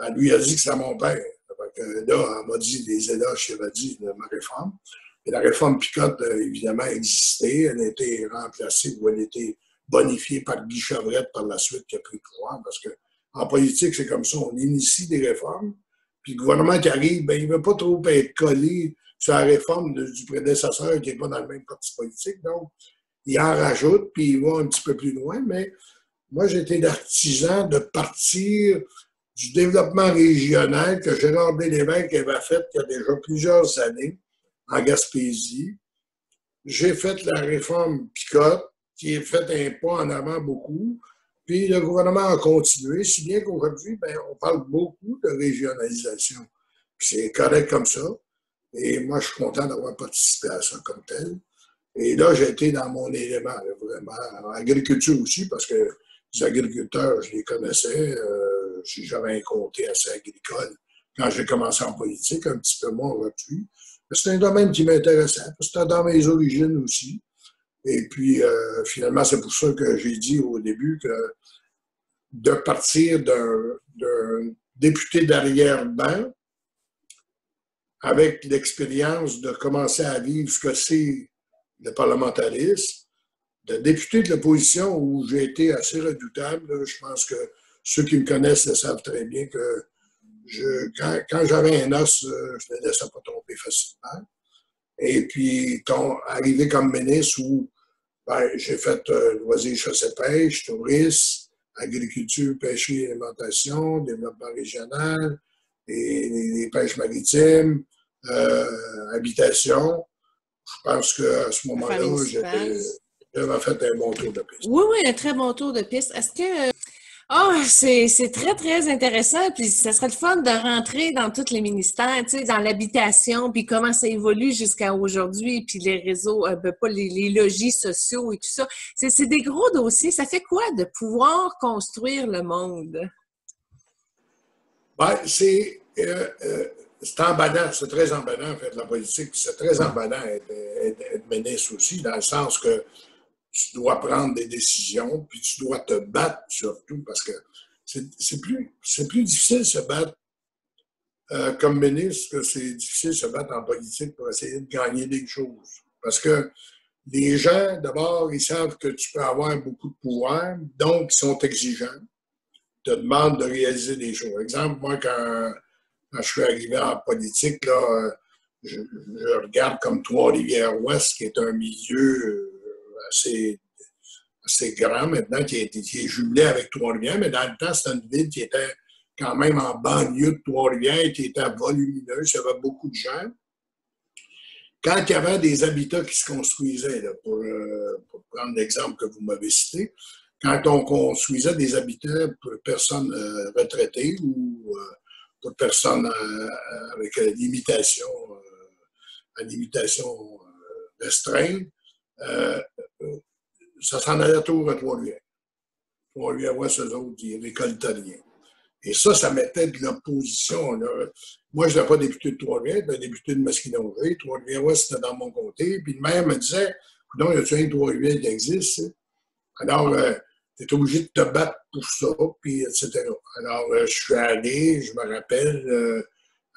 Elle lui a dit que c'était mon père. Donc, là, elle m'a dit les éloges qu'elle a dit de ma réforme. Et la réforme Picotte, évidemment, existait. Elle a été remplacée ou elle a été bonifiée par Guy Chevrette par la suite qui a pris le pouvoir. Parce qu'en politique, c'est comme ça. On initie des réformes. Puis le gouvernement qui arrive, ben, il ne veut pas trop être collé sur la réforme du prédécesseur qui n'est pas dans le même parti politique. Donc, il en rajoute, puis il va un petit peu plus loin. Mais moi, j'étais l'artisan de partir du développement régional que Gérard Lévesque avait fait il y a déjà plusieurs années en Gaspésie. J'ai fait la réforme Picotte, qui a fait un pas en avant beaucoup. Puis le gouvernement a continué, si bien qu'aujourd'hui, ben, on parle beaucoup de régionalisation. C'est correct comme ça. Et moi, je suis content d'avoir participé à ça comme tel. Et là, j'ai été dans mon élément, là, vraiment. En agriculture aussi, parce que les agriculteurs, je les connaissais. J'avais un comté assez agricole quand j'ai commencé en politique, un petit peu moins aujourd'hui. C'est un domaine qui m'intéressait, parce que c'était dans mes origines aussi. Et puis, finalement, c'est pour ça que j'ai dit au début que de partir d'un député d'arrière-ban avec l'expérience de commencer à vivre ce que c'est le parlementarisme, de député de l'opposition où j'ai été assez redoutable. Là, je pense que ceux qui me connaissent le savent très bien que quand j'avais un os, je ne le laissais pas tomber facilement. Et puis, arrivé comme ministre où ben, j'ai fait loisirs, chasse et pêche, tourisme, agriculture, pêche et alimentation, développement régional, les pêches maritimes, habitation. Je pense qu'à ce moment-là, j'avais fait un bon tour de piste. Oui, oui, un très bon tour de piste. Est-ce que c'est très, très intéressant. Puis ça serait le fun de rentrer dans tous les ministères, tu sais, dans l'habitation, puis comment ça évolue jusqu'à aujourd'hui, puis les réseaux, pas les logis sociaux et tout ça. C'est des gros dossiers. Ça fait quoi de pouvoir construire le monde? Ben, c'est embêtant, c'est très embêtant, en fait, la politique. C'est très embêtant être ministre aussi, dans le sens que tu dois prendre des décisions, puis tu dois te battre surtout, parce que c'est plus difficile de se battre comme ministre que c'est difficile de se battre en politique pour essayer de gagner des choses. Parce que les gens, d'abord, ils savent que tu peux avoir beaucoup de pouvoir, donc ils sont exigeants, te demandent de réaliser des choses. Par exemple, moi, quand je suis arrivé en politique, là, je regarde comme Trois-Rivières-Ouest, qui est un milieu assez grand maintenant, qui est jumelé avec Trois-Rivières, mais dans le temps, c'était une ville qui était quand même en banlieue de Trois-Rivières, qui était volumineuse, il y avait beaucoup de gens. Quand il y avait des habitats qui se construisaient, là, pour prendre l'exemple que vous m'avez cité, quand on construisait des habitats pour personnes retraitées ou pour personnes avec limitation restreinte, ça s'en allait tout à Trois-Rivières. Trois-Rivières-Ouest, eux autres, ils récoltaient rien. Et ça mettait de l'opposition. Là. Moi, je n'étais pas député de Trois-Rivières, j'étais député de Masquinongé. Trois-Rivières-Ouest, c'était dans mon comté. Puis le maire me disait, non, il y a un Trois-Rivières qui existe. Alors, tu es obligé de te battre pour ça, puis etc. Alors, je suis allé, je me rappelle,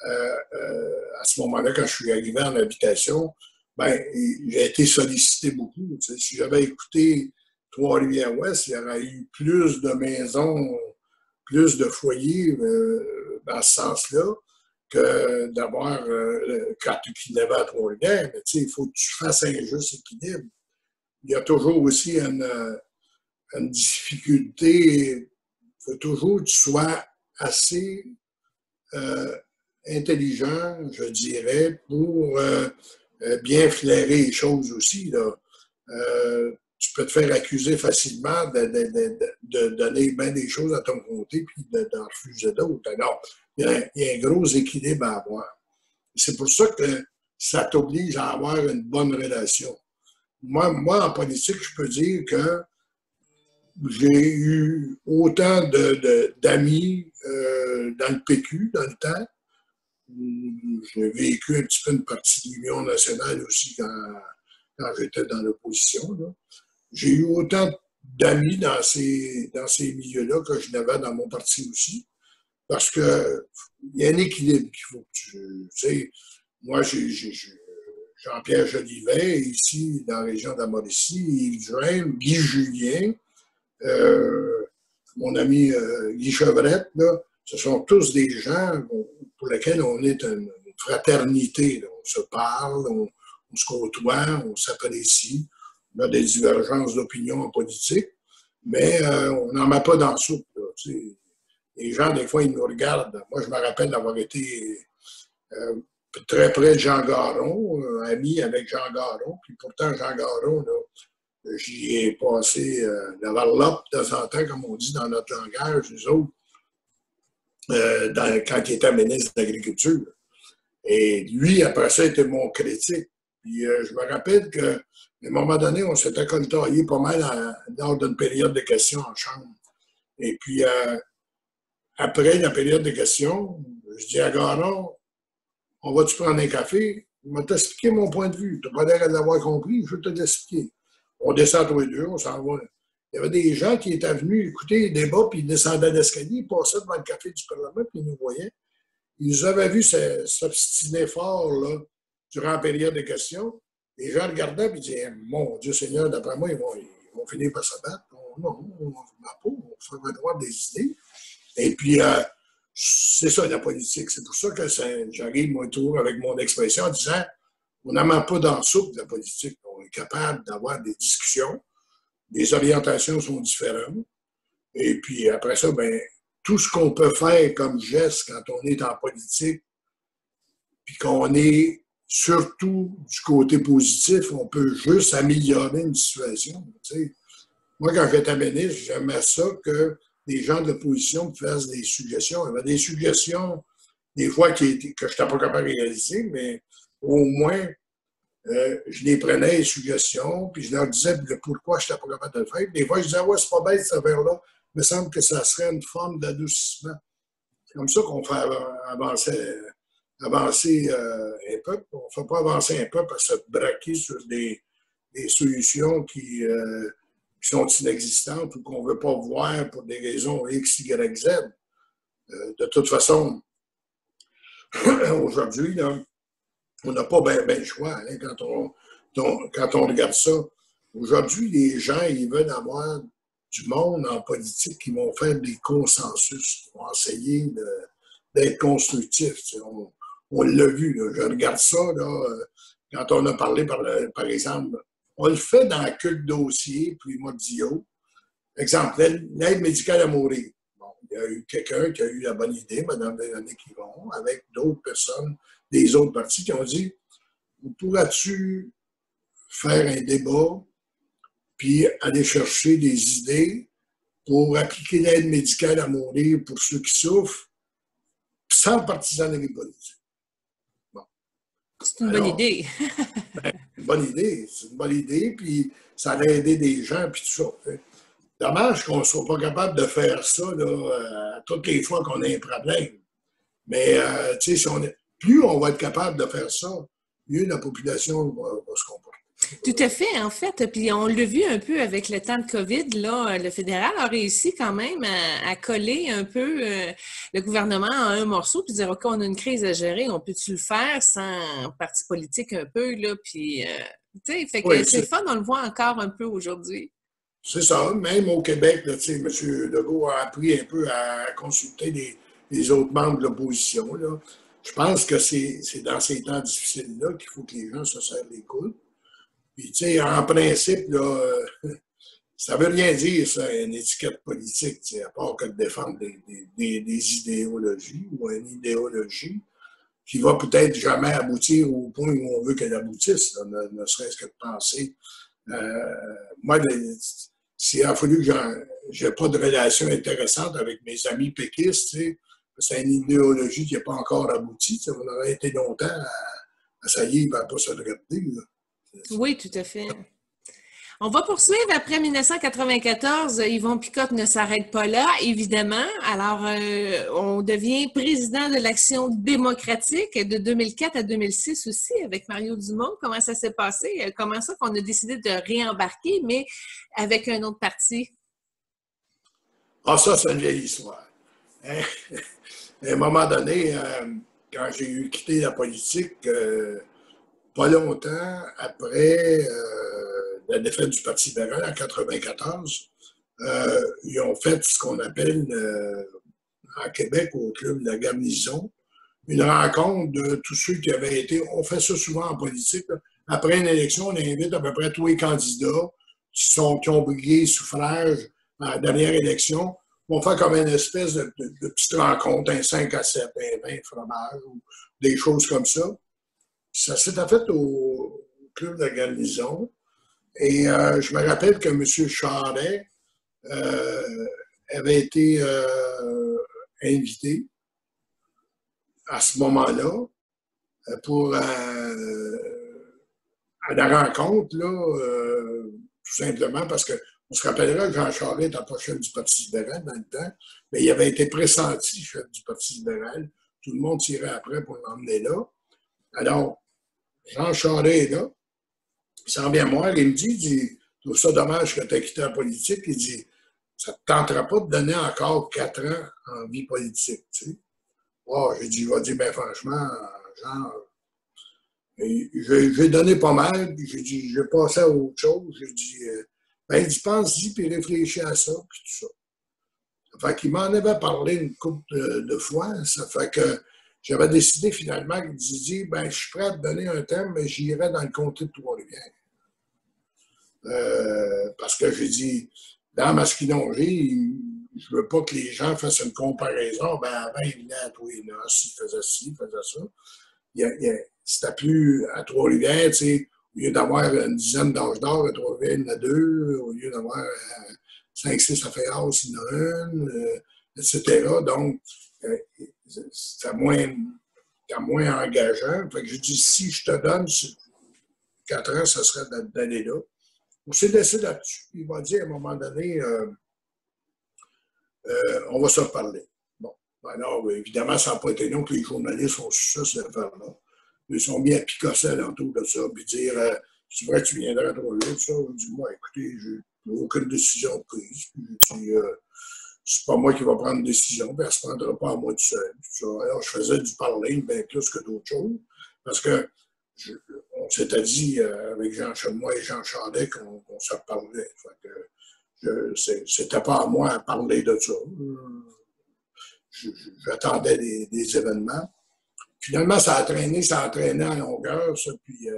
à ce moment-là, quand je suis arrivé en habitation, ben, j'ai été sollicité beaucoup. Tu sais, si j'avais écouté Trois-Rivières-Ouest, il y aurait eu plus de maisons, plus de foyers dans ce sens-là que d'avoir qu'il y avait à Trois-Rivières. Mais tu sais, il faut que tu fasses un juste équilibre. Il y a toujours aussi une difficulté. Il faut toujours que tu sois assez intelligent, je dirais, pour bien flairer les choses aussi. Là. Tu peux te faire accuser facilement de donner bien des choses à ton côté puis d'en refuser d'autres. Alors, il y a un gros équilibre à avoir. C'est pour ça que ça t'oblige à avoir une bonne relation. Moi, en politique, je peux dire que j'ai eu autant d'amis dans le PQ, dans le temps. J'ai vécu un petit peu une partie de l'Union nationale aussi quand j'étais dans l'opposition. J'ai eu autant d'amis dans ces milieux-là que je n'avais dans mon parti aussi. Parce qu'il y a un équilibre qu'il faut que tu sais. Moi, j'ai Jean-Pierre Jolivet, ici, dans la région de la Mauricie, Yves Duhaime, Guy Julien, mon ami Guy Chevrette, là, ce sont tous des gens pour lesquels on est une fraternité. Là. On se parle, on se côtoie, on s'apprécie. On a des divergences d'opinion en politique, mais on n'en met pas dans le soupe. Là, les gens, des fois, ils nous regardent. Moi, je me rappelle d'avoir été très près de Jean Garon, ami avec Jean Garon. Puis pourtant, Jean Garon, là, j'y ai passé la varlope de temps en temps, comme on dit dans notre langage, nous autres, quand il était ministre de l'Agriculture. Et lui, après ça, était mon critique. Puis je me rappelle qu'à un moment donné, on s'était coltaillé pas mal lors d'une période de questions en chambre. Et puis, après la période de questions, je dis à Garon, on va-tu prendre un café? Il m'a expliqué mon point de vue. Tu n'as pas l'air de l'avoir compris, je vais te l'expliquer. On descend tous les deux, on s'en va. Il y avait des gens qui étaient venus écouter les débats, puis ils descendaient l'escalier, ils passaient devant le café du Parlement, puis ils nous voyaient. Ils nous avaient vu s'obstiner fort là, durant la période de questions. Les gens regardaient et disaient, mon Dieu Seigneur, d'après moi, ils vont finir par se battre. Non, on va avoir des idées. Et puis, c'est ça la politique. C'est pour ça que j'arrive, moi, toujours avec mon expression en disant, on n'en met pas dans le soupe de la politique. On est capable d'avoir des discussions. Les orientations sont différentes. Et puis, après ça, ben, tout ce qu'on peut faire comme geste quand on est en politique, puis qu'on est surtout du côté positif, on peut juste améliorer une situation. Tu sais. Moi, quand j'étais ministre, j'aimais ça que les gens de l'opposition me fassent des suggestions. Il y avait des suggestions, des fois, que je n'étais pas capable de réaliser, mais au moins, je les prenais, les suggestions, puis je leur disais pourquoi je n'étais pas capable de le faire. Des fois, je disais, ouais, c'est pas bête, cette affaire-là. Il me semble que ça serait une forme d'adoucissement. C'est comme ça qu'on fait avancer un peuple. On ne fait pas avancer un peuple à se braquer sur des solutions qui sont inexistantes ou qu'on ne veut pas voir pour des raisons X, Y, Z. De toute façon, aujourd'hui, là, on n'a pas bien le choix hein, quand on regarde ça. Aujourd'hui, les gens, ils veulent avoir du monde en politique qui vont faire des consensus, qui vont essayer d'être constructifs. On l'a vu, là, je regarde ça, là, quand on a parlé, par exemple, on le fait dans quelques dossiers primordiaux. Exemple, l'aide médicale à mourir. Bon, il y a eu quelqu'un qui a eu la bonne idée, Mme Véronique Yvon, avec d'autres personnes des autres partis qui ont dit « Pourras-tu faire un débat puis aller chercher des idées pour appliquer l'aide médicale à mourir pour ceux qui souffrent sans partisanerie politique. » Bon. C'est une bonne idée. Une bonne idée. C'est une bonne idée, puis ça a aidé des gens, puis tout ça. Dommage qu'on ne soit pas capable de faire ça là, toutes les fois qu'on a un problème. Mais, tu sais, plus on va être capable de faire ça, mieux la population va se comporter. Tout à fait, en fait. Puis on l'a vu un peu avec le temps de COVID, là, le fédéral a réussi quand même à coller un peu le gouvernement à un morceau puis dire, OK, on a une crise à gérer, on peut-tu le faire sans parti politique un peu, là, puis, tu sais, fait que oui, c'est fun, on le voit encore un peu aujourd'hui. C'est ça. Même au Québec, là, M. Legault a appris un peu à consulter les autres membres de l'opposition. Je pense que c'est dans ces temps difficiles-là qu'il faut que les gens se serrent les coudes. Puis, tu sais, en principe, là, ça veut rien dire, ça, une étiquette politique, à part que de défendre des idéologies ou une idéologie qui va peut-être jamais aboutir au point où on veut qu'elle aboutisse, là, ne serait-ce que de penser. Moi, s'il a fallu que j'ai pas de relation intéressante avec mes amis péquistes, c'est une idéologie qui n'a pas encore abouti. On aurait été longtemps à essayer de ne pas se regarder. Là. Oui, tout à fait. On va poursuivre après 1994. Yvon Picotte ne s'arrête pas là, évidemment. Alors, on devient président de l'Action démocratique de 2004 à 2006 aussi avec Mario Dumont. Comment ça s'est passé? Comment ça qu'on a décidé de réembarquer, mais avec un autre parti? Ah, ça, c'est une vieille histoire. À un moment donné, quand j'ai quitté la politique, pas longtemps après la défaite du Parti libéral en 1994, ils ont fait ce qu'on appelle à Québec, au club de la Garnison, une rencontre de tous ceux qui avaient été. On fait ça souvent en politique. Là. Après une élection, on invite à peu près tous les candidats qui ont brigué suffrage à la dernière élection. On fait comme une espèce de petite rencontre, un 5 à 7, un 20 fromage, ou des choses comme ça. Ça s'était fait au club de la Garnison. Et je me rappelle que M. Charest avait été invité à ce moment-là pour à la rencontre, là, tout simplement parce qu'on se rappellera que Jean Charest était pas chef du Parti libéral dans le temps, mais il avait été pressenti chef du Parti libéral. Tout le monde tirait après pour l'emmener là. Alors, Jean Charest est là. Il s'en vient moi, il me dit, je trouve ça dommage que tu aies quitté la politique. Il dit, ça ne te tentera pas de donner encore 4 ans en vie politique, tu sais. Oh, j'ai dit, il va dire, ben franchement, Jean, j'ai donné pas mal, puis j'ai dit, je vais passer à autre chose. J'ai dit, ben, il dit, pense-y, puis réfléchis à ça, puis tout ça. Ça fait qu'il m'en avait parlé une couple de fois. Ça fait que j'avais décidé finalement qu'il disait, ben, je suis prêt à te donner un thème, mais j'irai dans le comté de Trois-Rivières. Parce que j'ai dit, dans Masquinongé, je veux pas que les gens fassent une comparaison. Ben, avant, il venait à tous les noces, il faisait ci, il faisait ça. C'était plus à Trois-Rivières, tu sais, au lieu d'avoir une dizaine d'âges d'or, à Trois-Rivières, il y en a 2, au lieu d'avoir 5-6 à Féas, il y en a une, etc. Donc, c'était moins engageant. Fait que je dis, si je te donne 4 ans, ça serait d'aller là. On s'est laissé là-dessus. Il m'a dit à un moment donné, on va se reparler. Bon, alors, évidemment, ça n'a pas été long que les journalistes ont su ça, cette affaire-là. Ils sont bien picossés alentour de ça, puis dire, c'est vrai que tu viendrais à Trois-Rivières, ça. Je dis, moi, écoutez, j'ai aucune décision prise. Je dis, c'est pas moi qui va prendre une décision, puis elle ne se prendra pas à moi tout seul. Alors, je faisais du parler bien plus que d'autres choses, parce que on s'était dit avec moi et Jean Charest qu'on se reparlait. C'était pas à moi à parler de ça. J'attendais des événements. Finalement, ça a traîné en longueur, ça. Puis,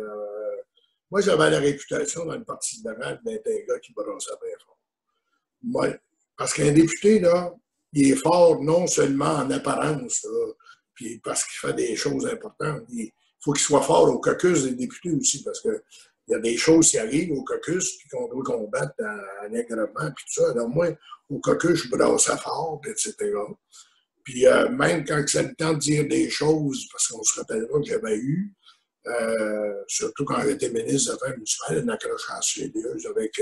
moi, j'avais la réputation dans le Parti libéral d'être un gars qui brassait bien fort. Moi, parce qu'un député, là, il est fort non seulement en apparence, là, puis parce qu'il fait des choses importantes. Il faut qu'il soit fort au caucus des députés aussi, parce qu'il y a des choses qui arrivent au caucus, puis qu'on doit combattre allègrement, puis tout ça. Alors moi, au caucus, je brassais fort, etc. Puis même quand c'est le temps de dire des choses, parce qu'on se rappellera que j'avais eu, surtout quand j'étais ministre des Affaires municipales, une accrochage sérieuse avec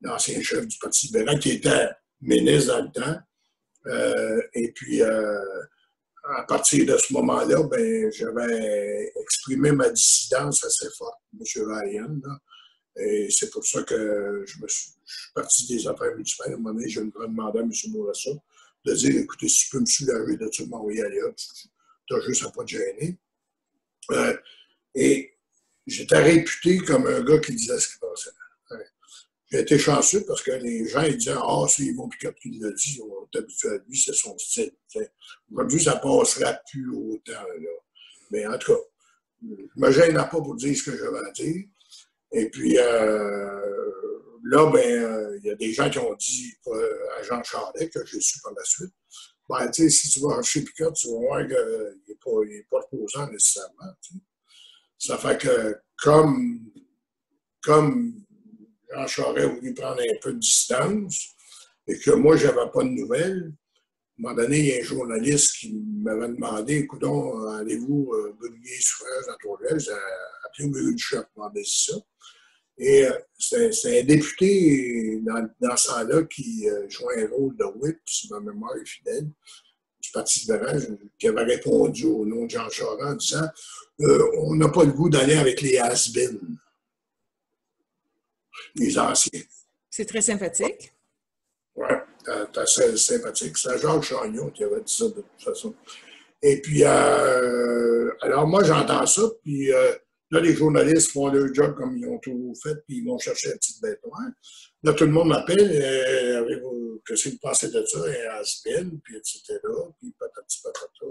l'ancien chef du Parti libéral, qui était ministre dans le temps. Et puis, à partir de ce moment-là, ben, j'avais exprimé ma dissidence assez forte, M. Ryan. Là. Et c'est pour ça que je suis parti des Affaires municipales. À un moment donné, je me demandais à M. Bourassa de dire, écoutez, si tu peux me soulager de ça, m'envoyer ailleurs, tu as juste à pas te gêner. Et j'étais réputé comme un gars qui disait ce qui passait. J'ai été chanceux parce que les gens ils disaient, ah, c'est Yvon Picotte qui l'a dit, on est habitué à lui, c'est son style. Aujourd'hui, ça passerait plus autant. Là. Mais en tout cas, je ne me gênais pas pour dire ce que j'avais à dire. Et puis, là, ben, il y a des gens qui ont dit à Jean Charest, que j'ai su par la suite, ben, tu sais, si tu vas chez Picotte, tu vas voir qu'il n'est pas reposant nécessairement. T'sais. Ça fait que, comme Jean Charest a voulu prendre un peu de distance et que moi, je n'avais pas de nouvelles, à un moment donné, il y a un journaliste qui m'avait demandé, écoutons, allez-vous briguer suffrage dans Trois-Rivières? J'ai appelé au chef, m'a dit ça. Et c'est un député dans ce temps-là qui jouait un rôle de whip, si ma mémoire est fidèle, du Parti libéral, qui avait répondu au nom de Jean Charest en disant on n'a pas le goût d'aller avec les has-been, les anciens. C'est très sympathique. Oui, c'est assez sympathique. C'est Jacques Chagnon qui avait dit ça de toute façon. Et puis, alors moi, j'entends ça, puis Là, les journalistes font leur job comme ils ont toujours fait, puis ils vont chercher la petite bête noire. Là, tout le monde m'appelle, qu'est-ce que vous pensez de ça? Et Aspen, puis etc., puis patati patata.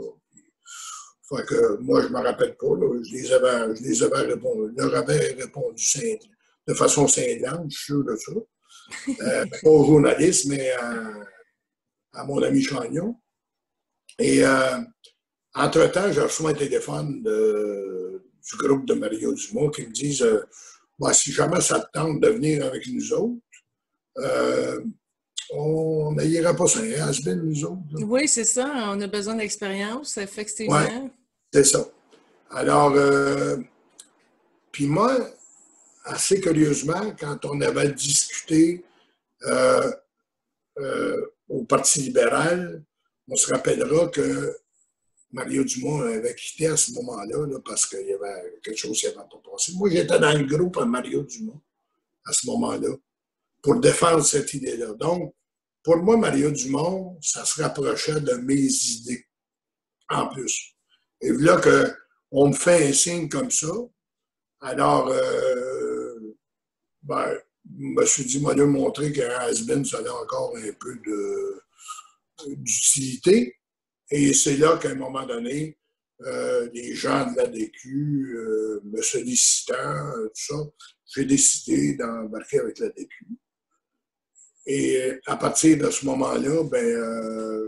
Fait que moi, je ne me rappelle pas. Là, je les avais répondu, leur avais répondu de façon cinglante, je suis sûr de ça. Pas aux journalistes, mais à mon ami Chagnon. Et entre-temps, j'ai reçu un téléphone du groupe de Mario Dumont qui me disent si jamais ça te tente de venir avec nous autres, on n'ira pas sur un has-been, nous autres. Là. Oui, c'est ça. On a besoin d'expérience, effectivement. Oui, c'est ça. Alors, puis moi, assez curieusement, quand on avait discuté au Parti libéral, on se rappellera que Mario Dumont avait quitté à ce moment-là là, parce qu'il y avait quelque chose qui n'avait pas passé. Moi, j'étais dans le groupe à Mario Dumont à ce moment-là pour défendre cette idée-là. Donc, pour moi, Mario Dumont, ça se rapprochait de mes idées en plus. Et là qu'on me fait un signe comme ça, alors, je me suis dit, moi, de montrer qu'un has-been, ça a encore un peu d'utilité. Et c'est là qu'à un moment donné, les gens de l'ADQ me sollicitant, tout ça, j'ai décidé d'embarquer avec l'ADQ. Et à partir de ce moment-là,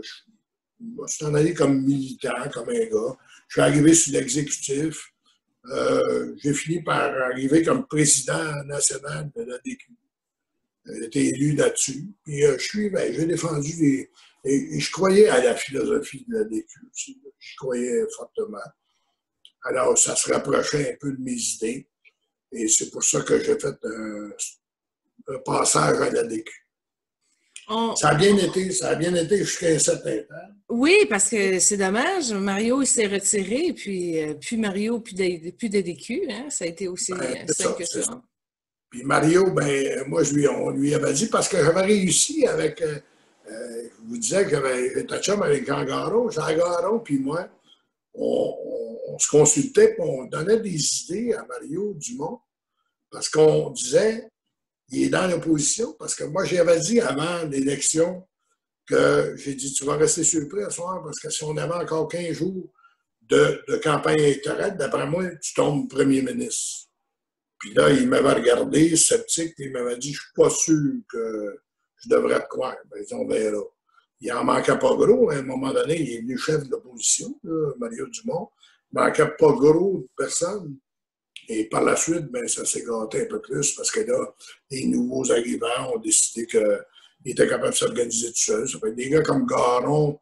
je suis en allé comme militant, comme un gars. Je suis arrivé sur l'exécutif. J'ai fini par arriver comme président national de l'ADQ. J'ai été élu là-dessus. Puis j'ai défendu et je croyais à la philosophie de l'ADQ aussi. Je croyais fortement. Alors, ça se rapprochait un peu de mes idées. Et c'est pour ça que j'ai fait un passage à l'ADQ. Ça a bien été jusqu'à un certain temps. Oui, parce que c'est dommage. Mario, il s'est retiré, puis Mario, plus d'ADQ. Hein? Ça a été aussi simple que ça. Puis Mario, moi, on lui avait dit, parce que j'avais réussi avec, je vous disais que j'étais chum avec Jean Garon. Jean Garon, puis moi, on se consultait, puis on donnait des idées à Mario Dumont, parce qu'on disait, il est dans l'opposition, parce que moi, j'avais dit avant l'élection que j'ai dit, tu vas rester surpris ce soir, parce que si on avait encore 15 jours de campagne électorale, d'après moi, tu tombes premier ministre. Puis là, il m'avait regardé, sceptique, et il m'avait dit, je suis pas sûr que je devrais te croire. On verra. Il en manquait pas gros. À un moment donné, il est venu chef de l'opposition, Mario Dumont. Il ne manquait pas gros de personne. Et par la suite, ça s'est gâté un peu plus parce que là, les nouveaux arrivants ont décidé qu'ils étaient capables de s'organiser tout seuls. Ça fait des gars comme Garon,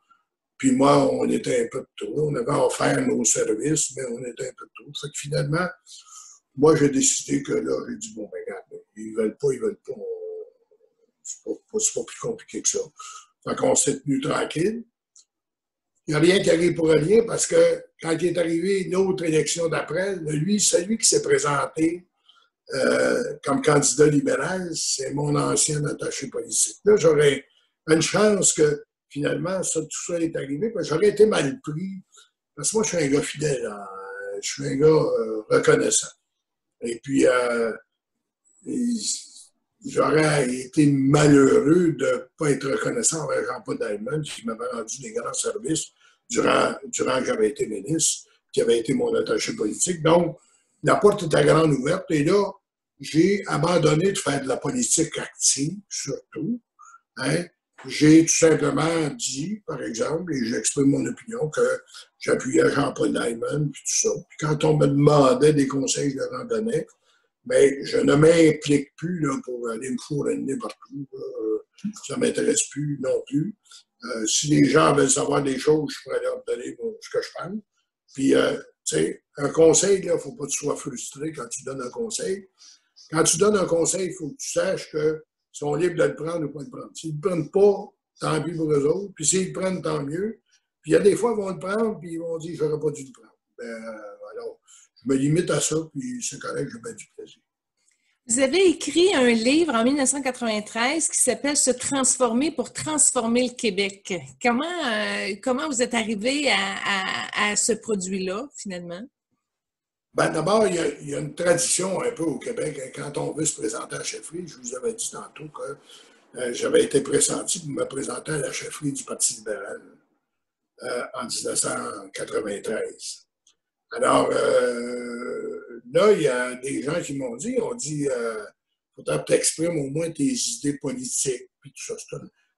puis moi, on était un peu de trop. On avait offert nos services, mais on était un peu de trop. Fait que finalement, moi, j'ai décidé que là, j'ai dit, regarde, ils veulent pas. C'est pas plus compliqué que ça. Fait qu'on s'est tenu tranquille. Il n'y a rien qui arrive pour rien parce que quand il est arrivé une autre élection d'après, celui qui s'est présenté comme candidat libéral, c'est mon ancien attaché politique. Là, j'aurais une chance que finalement, tout ça est arrivé, parce que j'aurais été mal pris. Parce que moi, je suis un gars fidèle, hein, je suis un gars reconnaissant. Et puis, j'aurais été malheureux de ne pas être reconnaissant envers Jean-Paul Diamond, qui m'avait rendu des grands services durant que j'avais été ministre, qui avait été mon attaché politique. Donc, la porte était grande ouverte. Et là, j'ai abandonné de faire de la politique active, surtout. Hein. J'ai tout simplement dit, par exemple, et j'exprime mon opinion, que j'appuyais Jean-Paul Diamond, puis tout ça. Puis quand on me demandait des conseils, je leur en donnais. Mais je ne m'implique plus là, pour aller me fourrer partout. Ça ne m'intéresse plus non plus. Si les gens veulent savoir des choses, je pourrais leur donner ce que je pense. Puis, tu sais, un conseil, il ne faut pas que tu sois frustré quand tu donnes un conseil. Quand tu donnes un conseil, il faut que tu saches qu'ils sont libres de le prendre ou pas le prendre. S'ils ne le prennent pas, tant pis pour eux autres. Puis s'ils le prennent, tant mieux. Puis il y a des fois, ils vont le prendre, puis ils vont dire, je n'aurais pas dû le prendre. Alors, je me limite à ça, puis c'est correct, j'ai bien du plaisir. Vous avez écrit un livre en 1993 qui s'appelle « Se transformer pour transformer le Québec ». Comment vous êtes arrivé à ce produit-là, finalement? Ben, d'abord, il y a une tradition un peu au Québec. Hein, quand on veut se présenter à la chefferie, je vous avais dit tantôt que j'avais été pressenti pour me présenter à la chefferie du Parti libéral en 1993. Alors, là, il y a des gens qui m'ont dit, faudrait que tu exprimes au moins tes idées politiques. Puis tout ça,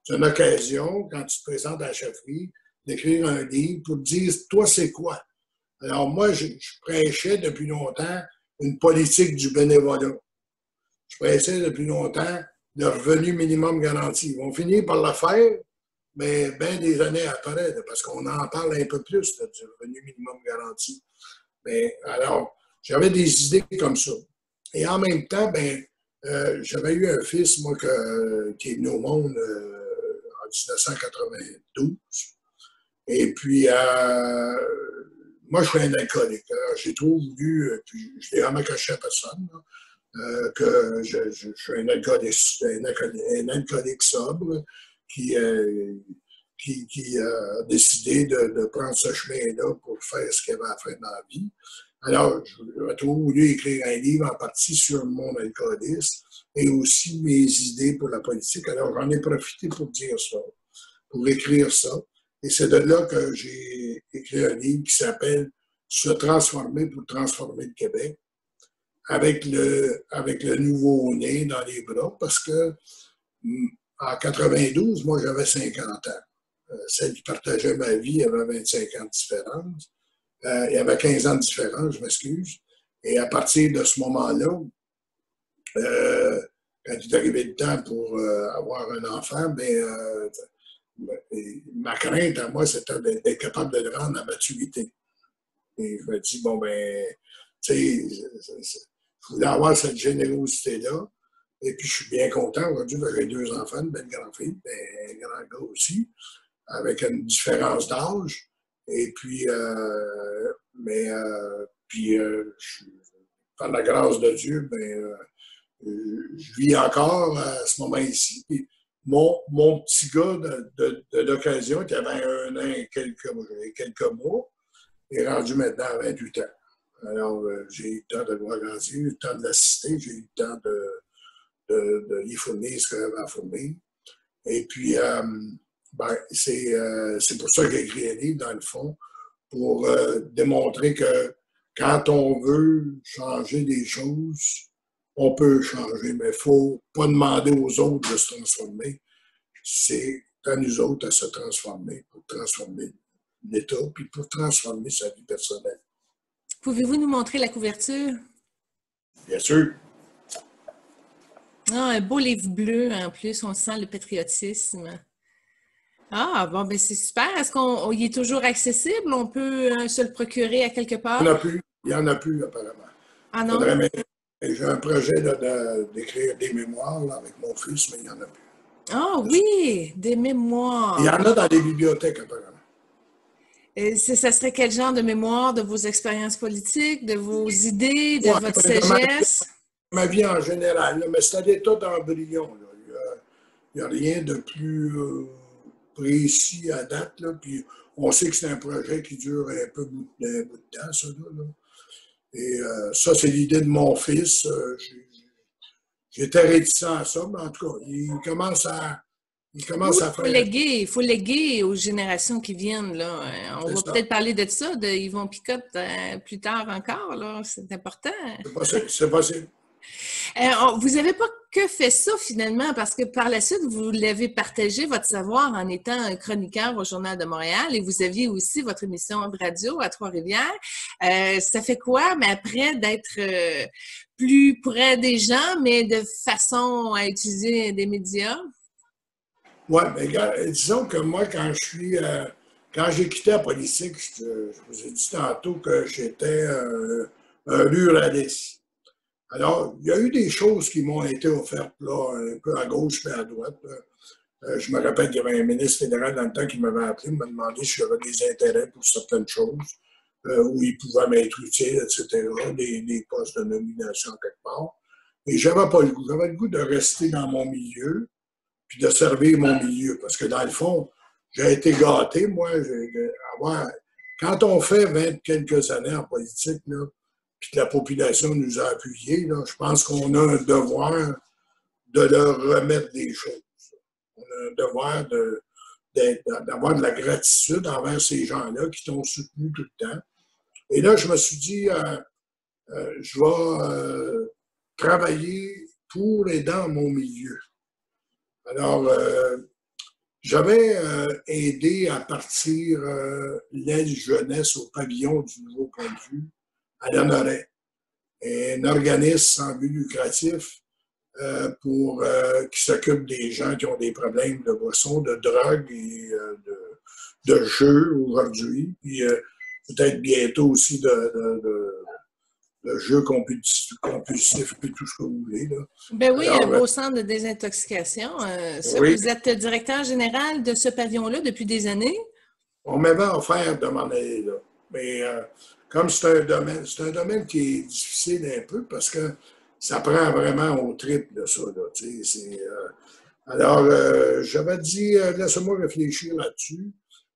c'est une occasion, quand tu te présentes à la chefferie, d'écrire un livre pour te dire, toi, c'est quoi? Alors, moi, je prêchais depuis longtemps une politique du bénévolat. Je prêchais depuis longtemps le revenu minimum garanti. Ils vont finir par le faire, mais bien des années après, parce qu'on en parle un peu plus là, du revenu minimum garanti. Mais alors, j'avais des idées comme ça. Et en même temps, j'avais eu un fils, moi, qui est venu au monde en 1992. Et puis, moi, je suis un alcoolique. J'ai trop voulu, puis je l'ai jamais caché à personne, que je suis un alcoolique sobre qui a décidé de prendre ce chemin-là pour faire ce qu'il avait à faire dans la vie. Alors, j'ai trop voulu écrire un livre en partie sur mon alcoolisme et aussi mes idées pour la politique. Alors, j'en ai profité pour dire ça, pour écrire ça. Et c'est de là que j'ai écrit un livre qui s'appelle « Se transformer pour transformer le Québec » avec le nouveau-né dans les bras parce que en 92, moi, j'avais 50 ans. Celle qui partageait ma vie avait 25 ans de différence. Il y avait 15 ans de différence, je m'excuse. Et à partir de ce moment-là, quand il est arrivé le temps pour avoir un enfant, ma crainte à moi, c'était d'être capable de le rendre à maturité. Et je me dis, bon, tu sais, je voulais avoir cette générosité-là. Et puis, je suis bien content. Aujourd'hui, j'ai 2 enfants, une belle grande-fille, un grand gars aussi, avec une différence d'âge. Et puis, par la grâce de Dieu, je vis encore à ce moment ici. Puis, mon petit gars de l'occasion, qui avait 1 an et quelques mois, est rendu maintenant à 28 ans. Alors, j'ai eu le temps de le voir grandir, j'ai eu le temps de l'assister, j'ai eu le temps de lui fournir ce qu'il avait à fournir. Et puis, c'est pour ça que j'ai écrit un livre, dans le fond, pour démontrer que quand on veut changer des choses, on peut changer, mais il ne faut pas demander aux autres de se transformer. C'est à nous autres à se transformer pour transformer l'État, puis pour transformer sa vie personnelle. Pouvez-vous nous montrer la couverture? Bien sûr. Ah, un beau livre bleu en plus, on sent le patriotisme. Ah, bon, ben c'est super. Est-ce qu'il est toujours accessible? On peut se le procurer à quelque part? Il n'y en a plus, apparemment. Ah non? J'ai un projet d'écrire des mémoires là, avec mon fils, mais il n'y en a plus. Ah oui, des mémoires. Il y en a dans les bibliothèques, apparemment. Ça serait quel genre de mémoire de vos expériences politiques, de vos idées, de votre sagesse? Ma vie en général, là, mais c'est à l'état d'embryon. Il n'y a rien de plus précis à date. Là, puis on sait que c'est un projet qui dure un bout de temps, ça. Là. Et ça, c'est l'idée de mon fils. J'étais réticent à ça, mais en tout cas, il commence à faire... Il faut léguer aux générations qui viennent. Là. On va peut-être parler de ça, de Yvon Picotte plus tard encore. Là. C'est important. C'est possible. Vous n'avez pas que fait ça finalement, parce que par la suite, vous l'avez partagé votre savoir en étant chroniqueur au Journal de Montréal et vous aviez aussi votre émission de radio à Trois-Rivières. Ça fait quoi, mais après, d'être plus près des gens, mais de façon à utiliser des médias? Oui, mais disons que moi, quand j'ai quitté la politique, je vous ai dit tantôt que j'étais un ruraliste. Alors, il y a eu des choses qui m'ont été offertes là, un peu à gauche et à droite. Je me rappelle qu'il y avait un ministre fédéral dans le temps qui m'avait appelé, m'a demandé si j'avais des intérêts pour certaines choses, où il pouvait m'être utile, etc., des postes de nomination quelque part. Et j'avais pas le goût. J'avais le goût de rester dans mon milieu, puis de servir mon milieu. Parce que dans le fond, j'ai été gâté, moi. Quand on fait 20 quelques années en politique, là, puis que la population nous a appuyés, là, je pense qu'on a un devoir de leur remettre des choses. On a un devoir d'avoir de la gratitude envers ces gens-là qui t'ont soutenu tout le temps. Et là, je me suis dit, je vais travailler pour et dans mon milieu. Alors, j'avais aidé à partir l'aile jeunesse au pavillon du Nouveau Point de Vue à Lanoret, un organisme sans but lucratif qui s'occupe des gens qui ont des problèmes de boissons, de drogue et de jeux aujourd'hui, puis peut-être bientôt aussi de jeux compulsifs, puis tout ce que vous voulez. Là. Ben oui, alors, un beau centre de désintoxication. Oui. Vous êtes directeur général de ce pavillon-là depuis des années? On m'avait offert de m'en aller là. Mais comme c'est un domaine qui est difficile un peu parce que ça prend vraiment au triple de ça. Là, alors, j'avais dit, laisse-moi réfléchir là-dessus.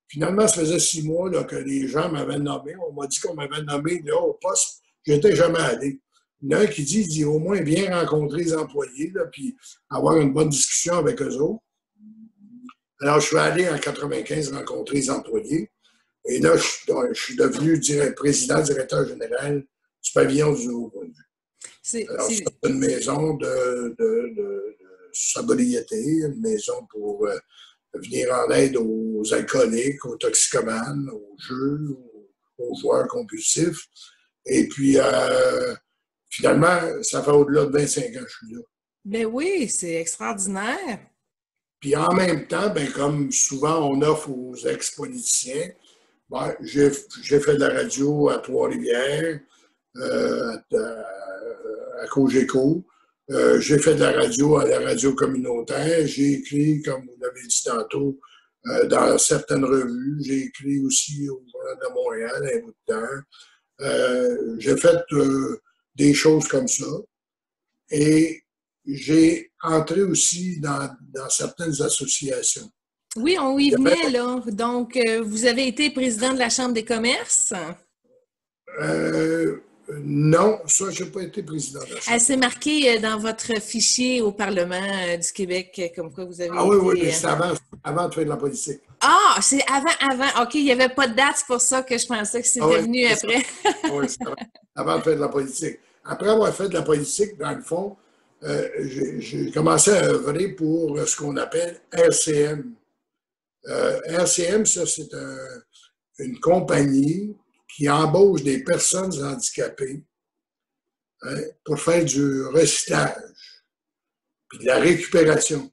Finalement, ça faisait 6 mois là, que les gens m'avaient nommé. On m'a dit qu'on m'avait nommé là, au poste. Je n'étais jamais allé. Il y en a un qui dit au moins bien rencontrer les employés, là, puis avoir une bonne discussion avec eux autres. Alors, je suis allé en 95 rencontrer les employés. Et là, je suis devenu président, directeur général du pavillon du Nouveau Point de Vue. Alors, c'est une maison de sobriété, une maison pour venir en aide aux alcooliques, aux toxicomanes, aux jeux, aux joueurs compulsifs. Et puis, finalement, ça fait au-delà de 25 ans que je suis là. Ben oui, c'est extraordinaire. Puis en même temps, ben, comme souvent on offre aux ex-politiciens, ben, j'ai fait de la radio à Trois-Rivières, à Cogeco. J'ai fait de la radio à la radio communautaire. J'ai écrit, comme vous l'avez dit tantôt, dans certaines revues. J'ai écrit aussi au Journal de Montréal un bout de temps. J'ai fait des choses comme ça. Et j'ai entré aussi dans certaines associations. Oui, on y venait, là. Donc, vous avez été président de la Chambre des commerces? Non, ça, je n'ai pas été président de la Chambre. C'est marqué dans votre fichier au Parlement du Québec, comme quoi vous avez été... Oui, mais c'est avant de faire de la politique. Ah, c'est avant. OK, il n'y avait pas de date, c'est pour ça que je pensais que c'était venu après. Oui, c'est avant de faire de la politique. Après avoir fait de la politique, dans le fond, j'ai commencé à œuvrer pour ce qu'on appelle RCM. RCM, ça, c'est une compagnie qui embauche des personnes handicapées pour faire du recyclage puis de la récupération.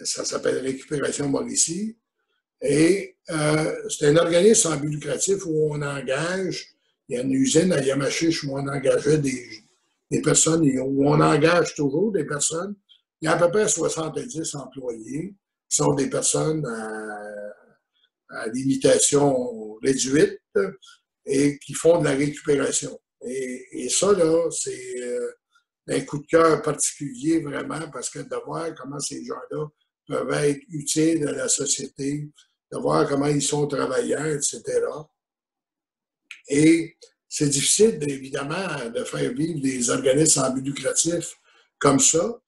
Ça s'appelle Récupération Mauricie. Et c'est un organisme sans but lucratif où on engage, il y a une usine à Yamachiche où on engageait des personnes, où on engage toujours des personnes. Il y a à peu près 70 employés qui sont des personnes à limitation réduite et qui font de la récupération. Et ça, là, c'est un coup de cœur particulier vraiment parce que de voir comment ces gens-là peuvent être utiles à la société, de voir comment ils sont travailleurs, etc. Et c'est difficile, évidemment, de faire vivre des organismes sans but lucratif comme ça.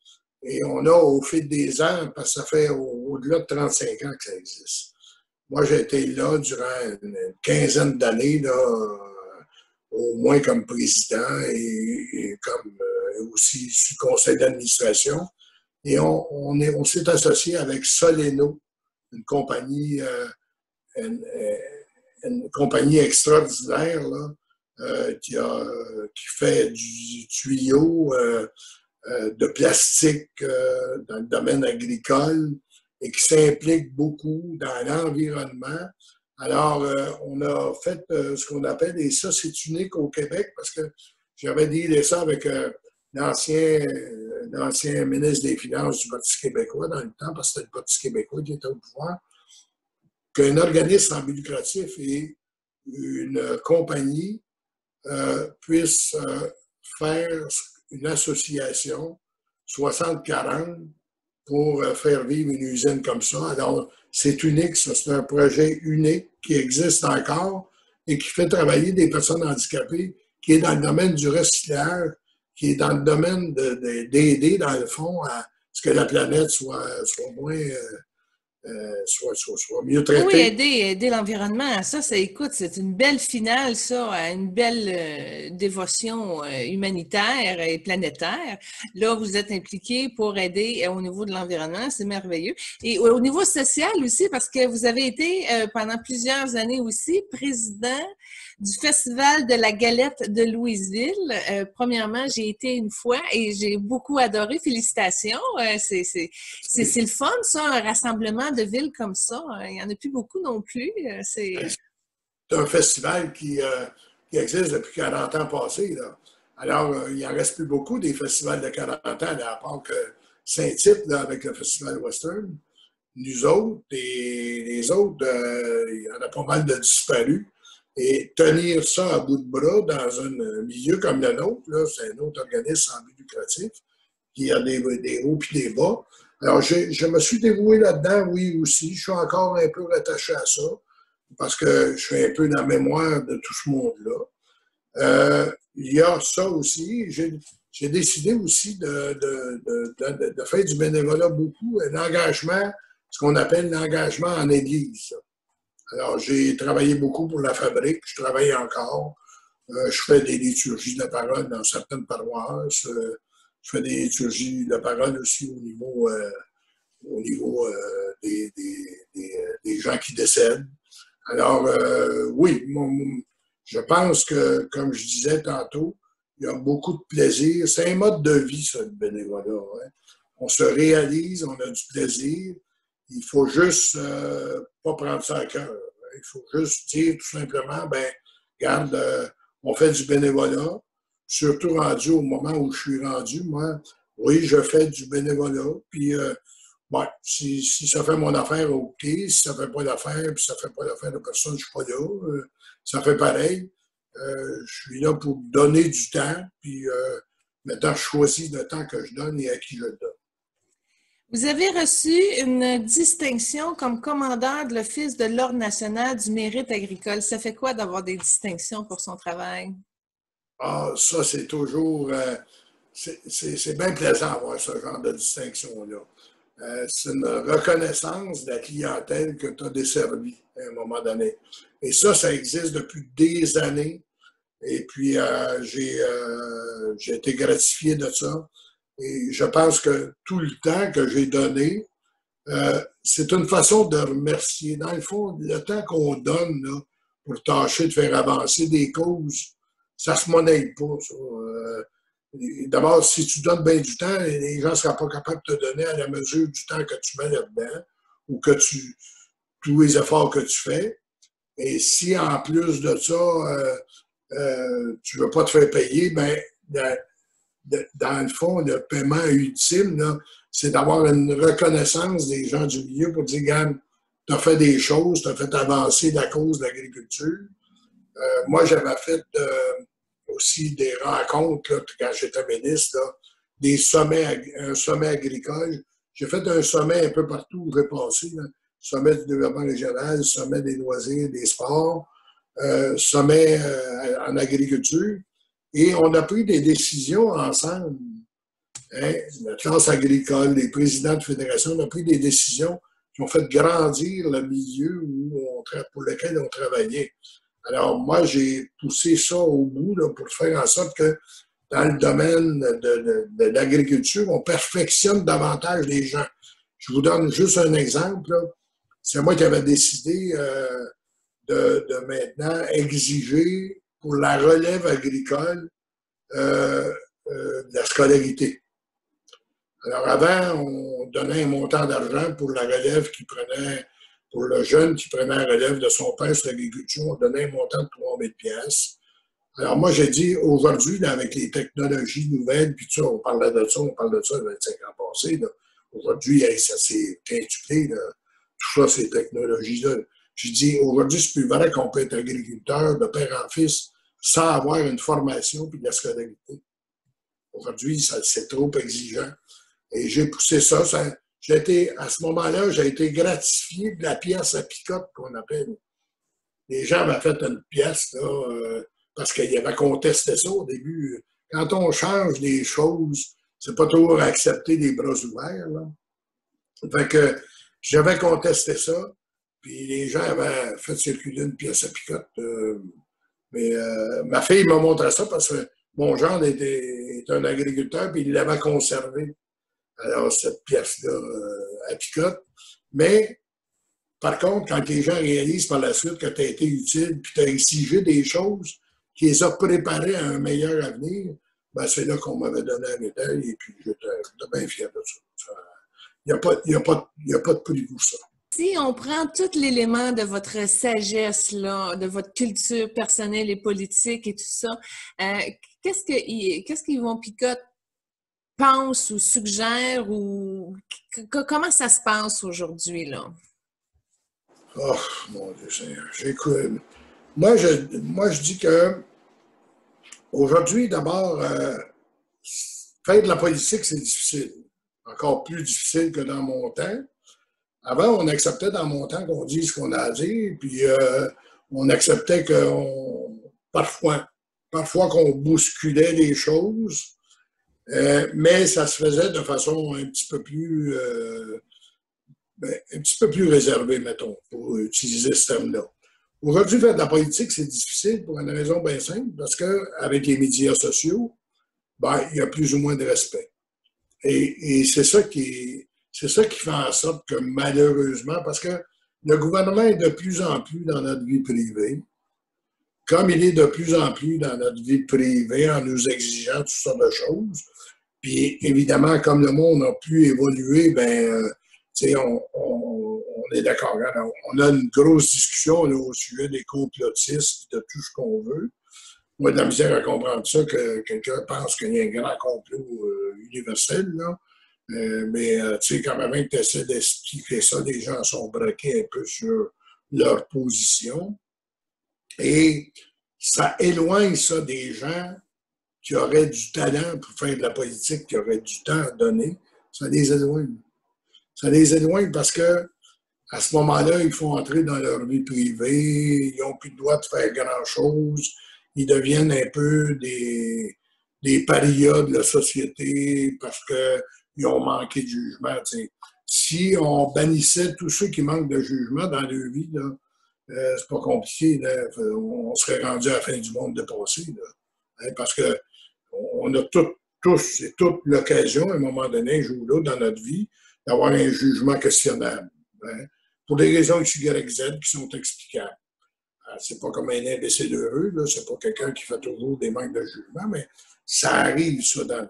Et on a, au fil des ans, parce que ça fait au-delà de 35 ans que ça existe. Moi, j'ai été là durant une quinzaine d'années, là, au moins comme président et comme aussi sous conseil d'administration. Et on s'est associé avec Soleno, une compagnie extraordinaire là, qui fait du tuyau de plastique dans le domaine agricole et qui s'implique beaucoup dans l'environnement. Alors, on a fait ce qu'on appelle, et ça, c'est unique au Québec parce que j'avais dit ça avec l'ancien ministre des Finances du Parti québécois dans le temps, parce que c'était le Parti québécois qui était au pouvoir, qu'un organisme sans but lucratif et une compagnie puissent faire une association 60-40 pour faire vivre une usine comme ça. Alors, c'est unique, ça. C'est un projet unique qui existe encore et qui fait travailler des personnes handicapées qui est dans le domaine du recyclage, qui est dans le domaine d'aider, dans le fond, à ce que la planète soit moins, soit mieux Oui, traitée. aider l'environnement. Ça, écoute, c'est une belle finale, ça, à une belle dévotion humanitaire et planétaire. Là, vous êtes impliqué pour aider au niveau de l'environnement, c'est merveilleux. Et au niveau social aussi, parce que vous avez été pendant plusieurs années aussi président du Festival de la galette de Louisville. Premièrement, j'ai été une fois et j'ai beaucoup adoré. Félicitations. C'est le fun, ça, un rassemblement de villes comme ça. Il n'y en a plus beaucoup non plus. C'est un festival qui existe depuis 40 ans passés, là. Alors, il n'en reste plus beaucoup des festivals de 40 ans, là, à part que Saint-Tite, là, avec le Festival Western. Nous autres, et les autres, il y en a pas mal de disparus. Et tenir ça à bout de bras dans un milieu comme le nôtre, là, c'est un autre organisme sans but lucratif, qui a des hauts et des bas. Alors, je me suis dévoué là-dedans, oui, aussi. Je suis encore un peu rattaché à ça, parce que je suis un peu dans la mémoire de tout ce monde-là. Il y a ça aussi. J'ai décidé aussi de faire du bénévolat beaucoup, un engagement, ce qu'on appelle l'engagement en Église. Alors, j'ai travaillé beaucoup pour la fabrique, je travaille encore. Je fais des liturgies de parole dans certaines paroisses. Je fais des liturgies de parole aussi au niveau des gens qui décèdent. Alors, oui, je pense que, comme je disais tantôt, il y a beaucoup de plaisir. C'est un mode de vie, ça, le bénévolat. Hein. On se réalise, on a du plaisir. Il faut juste pas prendre ça à cœur. Il faut juste dire tout simplement, ben, regarde, on fait du bénévolat. Surtout rendu au moment où je suis rendu, moi, oui, je fais du bénévolat. Puis, ouais, si ça fait mon affaire, OK. Si ça fait pas l'affaire, puis ça fait pas l'affaire de personne, je suis pas là. Ça fait pareil. Je suis là pour donner du temps. Puis, maintenant, je choisis le temps que je donne et à qui je le donne. Vous avez reçu une distinction comme commandeur de l'Office de l'Ordre national du mérite agricole. Ça fait quoi d'avoir des distinctions pour son travail? Ah, ça, c'est toujours... c'est bien plaisant d'avoir ce genre de distinction-là. C'est une reconnaissance de la clientèle que tu as desservie à un moment donné. Et ça existe depuis des années. Et puis, j'ai été gratifié de ça. Et je pense que tout le temps que j'ai donné, c'est une façon de remercier. Dans le fond, le temps qu'on donne là, pour tâcher de faire avancer des causes, ça se monnaie pas. D'abord, si tu donnes bien du temps, les gens ne seront pas capables de te donner à la mesure du temps que tu mets là-dedans ou que tous les efforts que tu fais. Et si en plus de ça, tu ne veux pas te faire payer, ben, dans le fond, le paiement ultime, c'est d'avoir une reconnaissance des gens du milieu pour dire, regarde, tu as fait des choses, tu as fait avancer la cause de l'agriculture. Moi, j'avais fait aussi des rencontres, là, quand j'étais ministre, là, un sommet agricole. J'ai fait un sommet un peu partout où j'ai passé. Là. Sommet du développement régional, sommet des loisirs, des sports, sommet en agriculture. Et on a pris des décisions ensemble. Hein? La classe agricole, les présidents de fédération, on a pris des décisions qui ont fait grandir le milieu pour lequel on travaillait. Alors, moi, j'ai poussé ça au bout là, pour faire en sorte que dans le domaine de l'agriculture, on perfectionne davantage les gens. Je vous donne juste un exemple. Là. C'est moi qui avais décidé de maintenant exiger pour la relève agricole de la scolarité. Alors, avant, on donnait un montant d'argent pour la relève pour le jeune qui prenait la relève de son père sur l'agriculture, on donnait un montant de 3 000 $. Alors, moi, j'ai dit, aujourd'hui, avec les technologies nouvelles, puis tout ça, on parlait de ça, on parle de ça 25 ans passés. Aujourd'hui, ça s'est quintuplé, là, tout ça, ces technologies-là. J'ai dit, aujourd'hui, c'est plus vrai qu'on peut être agriculteur de père en fils sans avoir une formation puis de la scolarité. Aujourd'hui, c'est trop exigeant. Et j'ai poussé ça. À ce moment-là, j'ai été gratifié de la pièce à picote qu'on appelle. Les gens m'ont fait une pièce, là, parce qu'il avait contesté ça au début. Quand on change des choses, c'est pas toujours accepter les bras ouverts, là. Fait que j'avais contesté ça, puis les gens avaient fait circuler une pièce à picote. Mais ma fille m'a montré ça parce que mon gendre est un agriculteur, puis il l'avait conservé. Alors, cette pièce-là à picote. Mais, par contre, quand les gens réalisent par la suite que tu as été utile, puis tu as exigé des choses qui les a préparés à un meilleur avenir, ben c'est là qu'on m'avait donné la médaille, et puis j'étais bien fier de ça. Il n'y a pas de prix pour ça. Si on prend tout l'élément de votre sagesse, là, de votre culture personnelle et politique et tout ça, qu'est-ce qu'Yvon Picotte pense ou suggère ou comment ça se passe aujourd'hui, là? Oh, mon Dieu Seigneur, j'écoute. Moi, je dis que aujourd'hui, d'abord, faire de la politique, c'est difficile. Encore plus difficile que dans mon temps. Avant, on acceptait dans mon temps qu'on dise ce qu'on a à dire, puis on acceptait parfois qu'on bousculait les choses, mais ça se faisait de façon un petit peu plus réservée, mettons, pour utiliser ce terme-là. Aujourd'hui, faire de la politique, c'est difficile pour une raison bien simple, parce qu'avec les médias sociaux, ben, il y a plus ou moins de respect. Et c'est ça qui fait en sorte que malheureusement, parce que le gouvernement est de plus en plus dans notre vie privée, comme il est de plus en plus dans notre vie privée en nous exigeant toutes sortes de choses, puis évidemment, comme le monde a pu évoluer, ben, on est d'accord. Hein? On a une grosse discussion là, au sujet des complotistes, de tout ce qu'on veut. Moi, de la misère à comprendre ça, que quelqu'un pense qu'il y a un grand complot universel, là. Mais tu sais, quand même que tu essaies d'expliquer ça, les gens sont braqués un peu sur leur position. Et ça éloigne ça des gens qui auraient du talent pour faire de la politique, qui auraient du temps à donner. Ça les éloigne. Ça les éloigne parce que à ce moment-là, ils font entrer dans leur vie privée, ils n'ont plus le droit de faire grand-chose, ils deviennent un peu des parias de la société parce qu'ils ont manqué de jugement. T'sais. Si on bannissait tous ceux qui manquent de jugement dans leur vie, c'est pas compliqué. Là. On serait rendu à la fin du monde dépassé. Hein, parce que on a tous et toute l'occasion, à un moment donné, un jour ou l'autre, dans notre vie, d'avoir un jugement questionnable. Hein, pour des raisons X, Y, Z qui sont explicables. C'est pas comme un imbécile heureux, là, c'est pas quelqu'un qui fait toujours des manques de jugement, mais ça arrive, ça, dans le...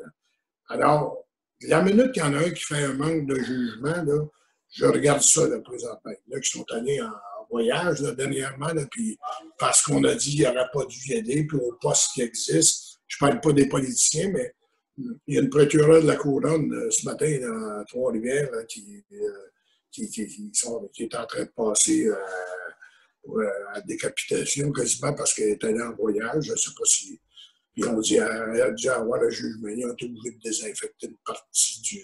Alors, la minute qu'il y en a un qui fait un manque de jugement, là, je regarde ça, là, présentement. Là, qui sont allés en voyage, là, dernièrement, là, puis parce qu'on a dit qu'il n'aurait pas dû y aider, puis au poste qui existe, je parle pas des politiciens, mais il y a une procureure de la Couronne, ce matin, là, à Trois-Rivières, là, qui est en train de passer à décapitation quasiment parce qu'elle est allée en voyage. Je ne sais pas si. Puis on dit, elle a dû avoir le jugement. Ils ont été obligés de désinfecter une partie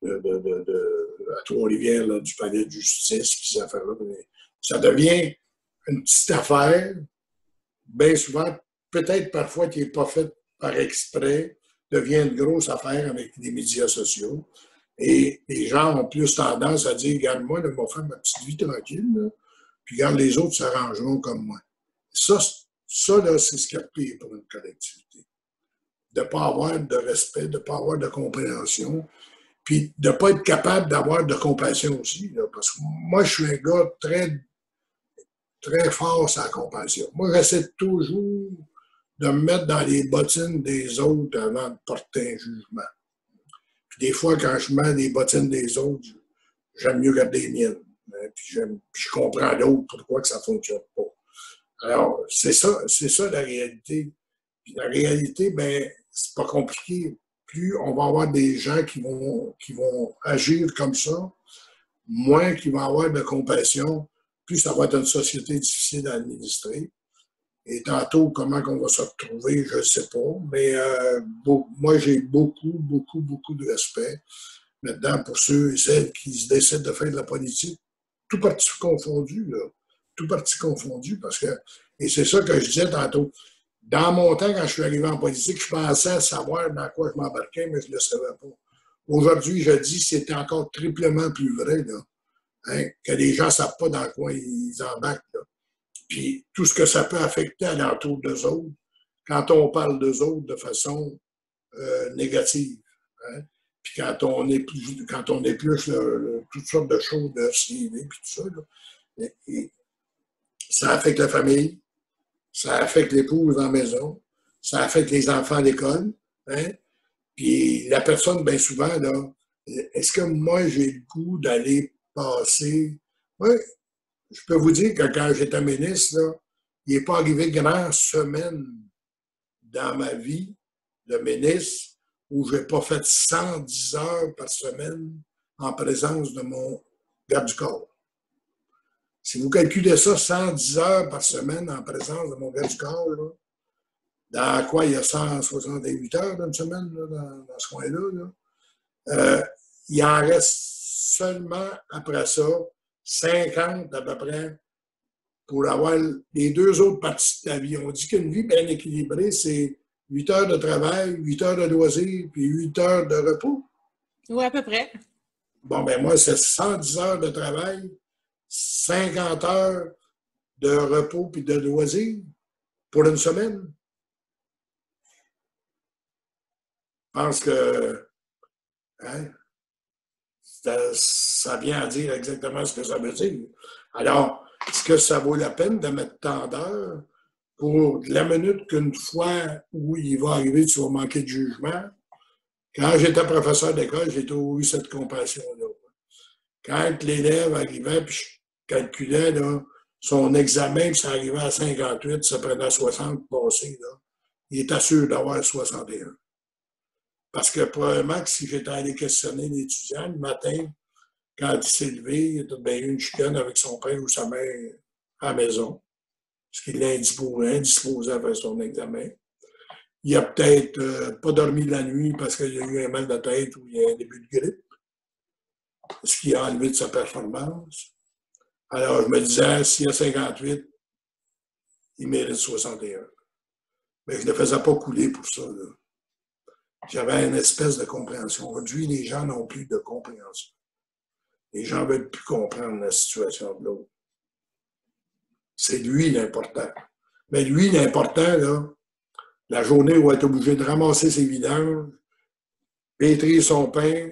à Trois-Rivières là, du palais de justice, puis ces affaires-là. Ça devient une petite affaire, bien souvent, peut-être parfois qui n'est pas faite par exprès, devient une grosse affaire avec les médias sociaux. Et les gens ont plus tendance à dire, regarde-moi, je vais faire ma petite vie tranquille, là, puis regarde, les autres s'arrangeront comme moi. Ça là, c'est ce qu'il y a de pire pour une collectivité. De ne pas avoir de respect, de ne pas avoir de compréhension, puis de ne pas être capable d'avoir de compassion aussi. Là, parce que moi, je suis un gars très, très fort sur la compassion. Moi, j'essaie toujours de me mettre dans les bottines des autres avant de porter un jugement. Puis des fois, quand je mets les bottines des autres, j'aime mieux garder les miennes. Puis je comprends l'autre pourquoi que ça ne fonctionne pas. Alors, c'est ça la réalité. Puis la réalité, ben, c'est pas compliqué. Plus on va avoir des gens qui vont agir comme ça, moins qu'ils vont avoir de compassion, plus ça va être une société difficile à administrer. Et tantôt, comment on va se retrouver, je ne sais pas. Mais moi, j'ai beaucoup de respect maintenant pour ceux et celles qui se décident de faire de la politique, tout parti confondu, là. Tout parti confondu, parce que, et c'est ça que je disais tantôt, Dans mon temps, quand je suis arrivé en politique, je pensais savoir dans quoi je m'embarquais, mais je ne le savais pas. Aujourd'hui, je dis que c'est encore triplement plus vrai, là, hein, que les gens ne savent pas dans quoi ils embarquent. Là. Puis tout ce que ça peut affecter à l'entour d'eux autres, quand on parle d'eux autres de façon négative. Hein. Puis quand on épluche toutes sortes de choses de CV et tout ça, là, et ça affecte la famille, ça affecte l'épouse dans la maison, ça affecte les enfants à l'école. Hein? Puis la personne, bien souvent, là, est-ce que moi, j'ai le goût d'aller passer? Oui, je peux vous dire que quand j'étais ministre, là, il n'est pas arrivé grand semaine dans ma vie de ministre où je n'ai pas fait 110 heures par semaine en présence de mon garde du corps. Si vous calculez ça, 110 heures par semaine en présence de mon garde du corps, là, dans quoi il y a 168 heures d'une semaine là, dans ce coin-là, là, il en reste seulement après ça 50 à peu près pour avoir les deux autres parties de ta vie. On dit qu'une vie bien équilibrée, c'est 8 heures de travail, 8 heures de loisirs, puis 8 heures de repos. Oui, à peu près. Bon, ben moi, c'est 110 heures de travail, 50 heures de repos puis de loisirs pour une semaine. Je pense que hein, ça vient à dire exactement ce que ça veut dire. Alors, est-ce que ça vaut la peine de mettre tant d'heures pour la minute qu'une fois où il va arriver, tu vas manquer de jugement? Quand j'étais professeur d'école, j'ai toujours eu cette compassion-là. Quand l'élève arrivait, puis je calculais là, son examen, puis ça arrivait à 58, ça prenait 60 passés, là, il était sûr d'avoir 61. Parce que probablement que si j'étais allé questionner l'étudiant le matin, quand il s'est levé, il a bien eu une chicane avec son père ou sa mère à la maison. Parce qu'il l'a indisposé à faire son examen. Il a peut-être pas dormi la nuit parce qu'il a eu un mal de tête ou il a un début de grippe. Ce qui a enlevé de sa performance. Alors, je me disais, s'il y a 58, il mérite 61. Mais je ne le faisais pas couler pour ça. Là. J'avais une espèce de compréhension. Aujourd'hui, les gens n'ont plus de compréhension. Les gens ne veulent plus comprendre la situation de l'autre. C'est lui l'important. Mais lui, l'important, là, la journée où il est obligé de ramasser ses vidanges, pétrir son pain,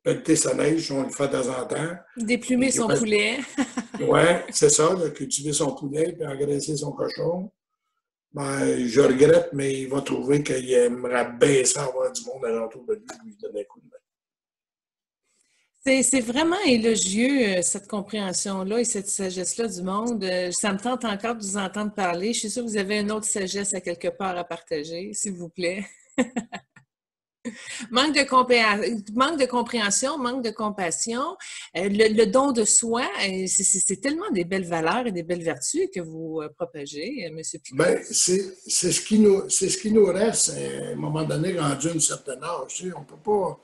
pelleter sa neige, on le fait de temps en temps. Déplumer son poulet. Oui, c'est ça, là, cultiver son poulet puis engraisser son cochon. Ben, je regrette, mais il va trouver qu'il aimerait bien ça avoir du monde alentour de lui donner un coup de main. C'est vraiment élogieux, cette compréhension-là et cette sagesse-là du monde. Ça me tente encore de vous entendre parler. Je suis sûre que vous avez une autre sagesse à quelque part à partager, s'il vous plaît. Manque de compréhension, manque de compassion, le don de soi, c'est tellement des belles valeurs et des belles vertus que vous propagez, M. Picard. Bien, c'est ce qui nous reste à un moment donné rendu une certaine âge. Tu sais, on peut pas.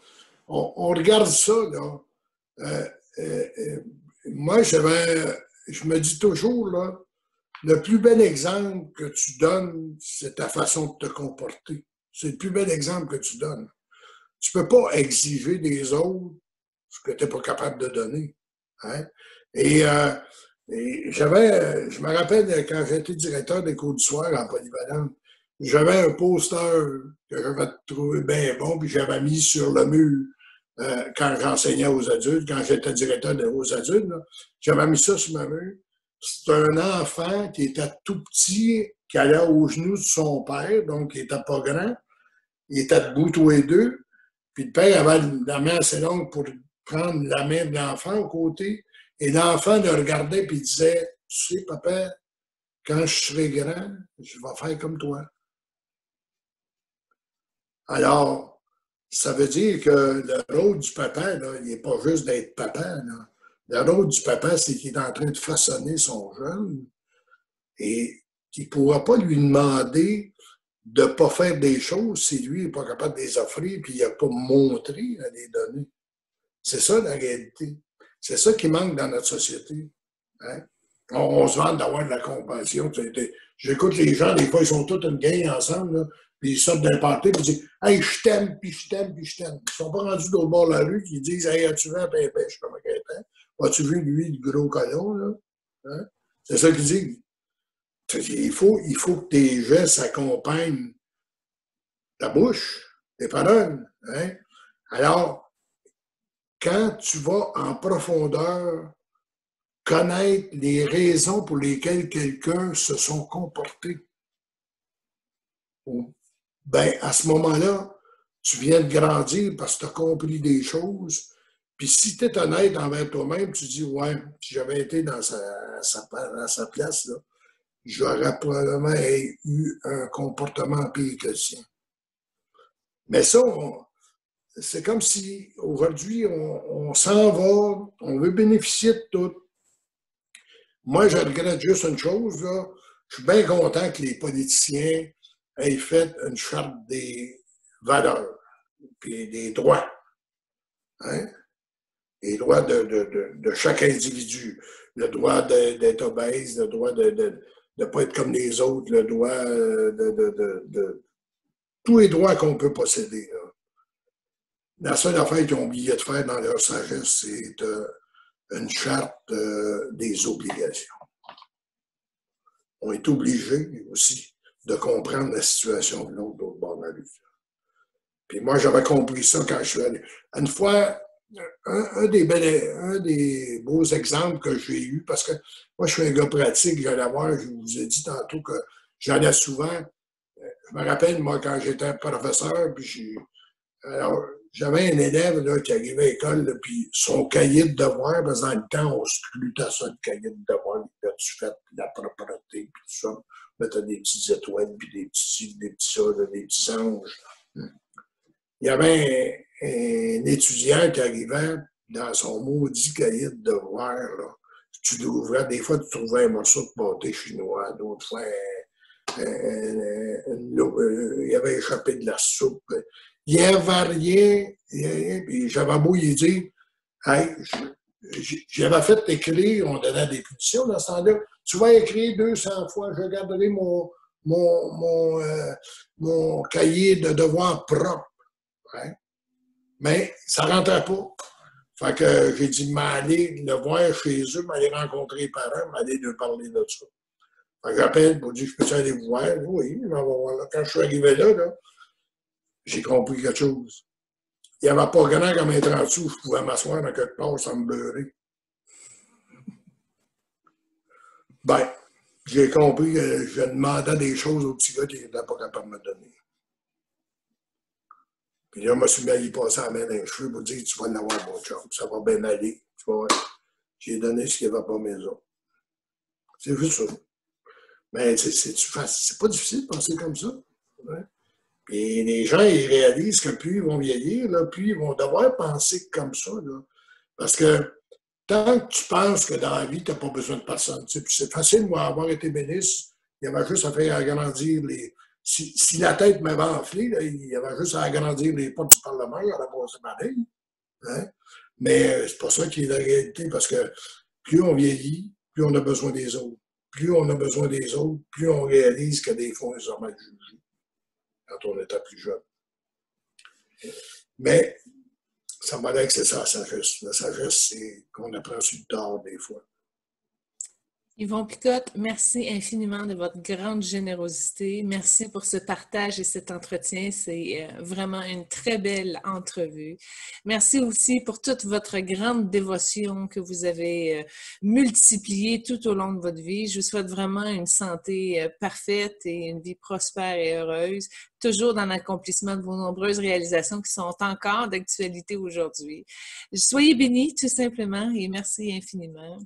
On regarde ça, là. Moi, je me dis toujours, là, le plus bel exemple que tu donnes, c'est ta façon de te comporter. C'est le plus bel exemple que tu donnes. Tu ne peux pas exiger des autres ce que tu n'es pas capable de donner. Hein? Et je me rappelle quand j'étais directeur des cours du soir en polyvalente, j'avais un poster que j'avais trouvé bien bon, puis j'avais mis sur le mur quand j'enseignais aux adultes, quand j'étais directeur aux adultes. J'avais mis ça sur le mur. C'est un enfant qui était tout petit, qui allait aux genoux de son père, donc il n'était pas grand. Il était debout tous les deux. Puis le père avait la main assez longue pour prendre la main de l'enfant au côté. Et l'enfant le regardait et disait, « Tu sais, papa, quand je serai grand, je vais faire comme toi. » Alors, ça veut dire que le rôle du papa, là, il n'est pas juste d'être papa. Là. Le rôle du papa, c'est qu'il est en train de façonner son jeune et qu'il ne pourra pas lui demander de ne pas faire des choses si lui n'est pas capable de les offrir puis il n'a pas montré à les donner. C'est ça la réalité. C'est ça qui manque dans notre société. Hein? On se vante d'avoir de la compassion. J'écoute les gens, des fois, ils sont tous une gang ensemble, là, puis ils sortent d'un party, puis ils disent « Hey, je t'aime, puis je t'aime, puis je t'aime. » Ils sont pas rendus au bord de la rue, qui disent « Hey, as-tu vu un pépé? » Je suis comme un Gaétan. As-tu vu, lui, le gros colon, là? Hein? C'est ça qu'ils disent. Il faut que tes gestes accompagnent ta bouche, tes paroles. Hein? Alors, quand tu vas en profondeur connaître les raisons pour lesquelles quelqu'un se sont comportés, ben, à ce moment-là, tu viens de grandir parce que tu as compris des choses. Puis si tu es honnête envers toi-même, tu dis, ouais, si j'avais été dans sa place, là, j'aurais probablement eu un comportement pire que le sien. Mais ça, c'est comme si aujourd'hui, on s'en va, on veut bénéficier de tout. Moi, je regrette juste une chose, là. Je suis bien content que les politiciens aient fait une charte des valeurs puis des droits. Hein? Les droits de chaque individu. Le droit d'être obèse, le droit de ne pas être comme les autres, le droit de tous les droits qu'on peut posséder. Là. La seule affaire qu'ils ont oublié de faire dans leur sagesse, c'est une charte des obligations. On est obligé aussi de comprendre la situation de l'autre bord de la rue. Puis moi, j'avais compris ça quand je suis allé. Une fois, un des beaux exemples que j'ai eu, parce que moi, je suis un gars pratique, j'allais voir, je vous ai dit tantôt que j'allais souvent. Je me rappelle, moi, quand j'étais professeur, puis alors, j'avais un élève là, qui arrivait à l'école, là, puis son cahier de devoirs, parce que dans le temps, on scrutait ça, le cahier de devoirs, tu fais la propreté, puis tout ça. Là, tu as des petites étoiles, puis des petits ça, là, des petits anges. Il y avait un étudiant qui arrivait dans son maudit cahier de devoirs, là. Tu l'ouvrais, des fois, tu trouvais un morceau de pâté chinois, d'autres fois, il avait échappé de la soupe. Il n'y avait rien, puis j'avais beau lui dire, hey, j'avais fait écrire, on donnait des punitions dans ce temps-là. Tu vas écrire 200 fois, je garderai mon cahier de devoirs propre. Hein? Mais ça ne rentrait pas. Fait que j'ai dit m'aller le voir chez eux, m'aller rencontrer les parents, m'aller leur parler de ça. Fait que j'appelle pour dire, je peux aller vous voir? Oui, on va voir. Quand je suis arrivé là, j'ai compris quelque chose. Il n'y avait pas grand comme un 30 sous, je pouvais m'asseoir dans quelque part sans me beurrer. Ben, j'ai compris que je demandais des choses au petit gars qui n'était pas capable de me donner. Puis là, je me suis mis à y passer la main dans les cheveux pour dire, tu vas l'avoir, mon chum, ça va bien aller. Tu vois, j'ai donné ce qui n'avait pas maison. C'est juste ça. Mais c'est pas difficile de penser comme ça. Ouais. Et les gens, ils réalisent que plus ils vont vieillir, là, plus ils vont devoir penser comme ça. Là. Parce que tant que tu penses que dans la vie, tu n'as pas besoin de personne. Tu sais, puis c'est facile, moi, avoir été ministre, il y avait juste à faire agrandir les. Si la tête m'avait enflé, là, il y avait juste à agrandir les portes du Parlement, il aurait passé pareil. Hein? Mais c'est pas ça qui est la réalité, parce que plus on vieillit, plus on a besoin des autres. Plus on a besoin des autres, plus on réalise que des fois, ils ont mal jugés quand on était plus jeune. Mais ça m'a l'air que c'est ça, la sagesse. La sagesse, c'est qu'on apprend sur le tard des fois. Yvon Picotte, merci infiniment de votre grande générosité. Merci pour ce partage et cet entretien. C'est vraiment une très belle entrevue. Merci aussi pour toute votre grande dévotion que vous avez multipliée tout au long de votre vie. Je vous souhaite vraiment une santé parfaite et une vie prospère et heureuse, toujours dans l'accomplissement de vos nombreuses réalisations qui sont encore d'actualité aujourd'hui. Soyez bénis, tout simplement, et merci infiniment.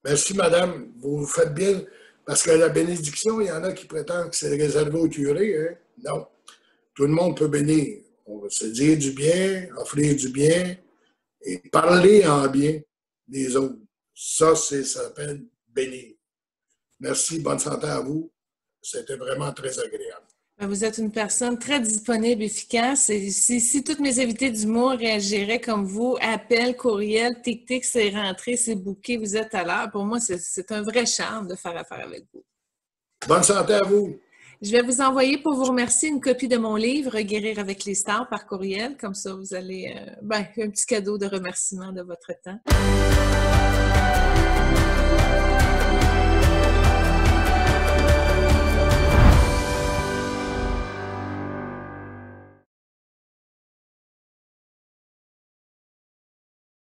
Merci, madame. Vous faites bien, parce que la bénédiction, il y en a qui prétendent que c'est réservé au curé. Hein? Non. Tout le monde peut bénir. On va se dire du bien, offrir du bien et parler en bien des autres. Ça s'appelle bénir. Merci, bonne santé à vous. C'était vraiment très agréable. Vous êtes une personne très disponible, efficace. Et si toutes mes invités d'humour réagiraient comme vous, appel, courriel, tic-tic, c'est rentré, c'est booké, vous êtes à l'heure. Pour moi, c'est un vrai charme de faire affaire avec vous. Bonne santé à vous. Je vais vous envoyer pour vous remercier une copie de mon livre, Guérir avec les stars, par courriel. Comme ça, vous allez un petit cadeau de remerciement de votre temps.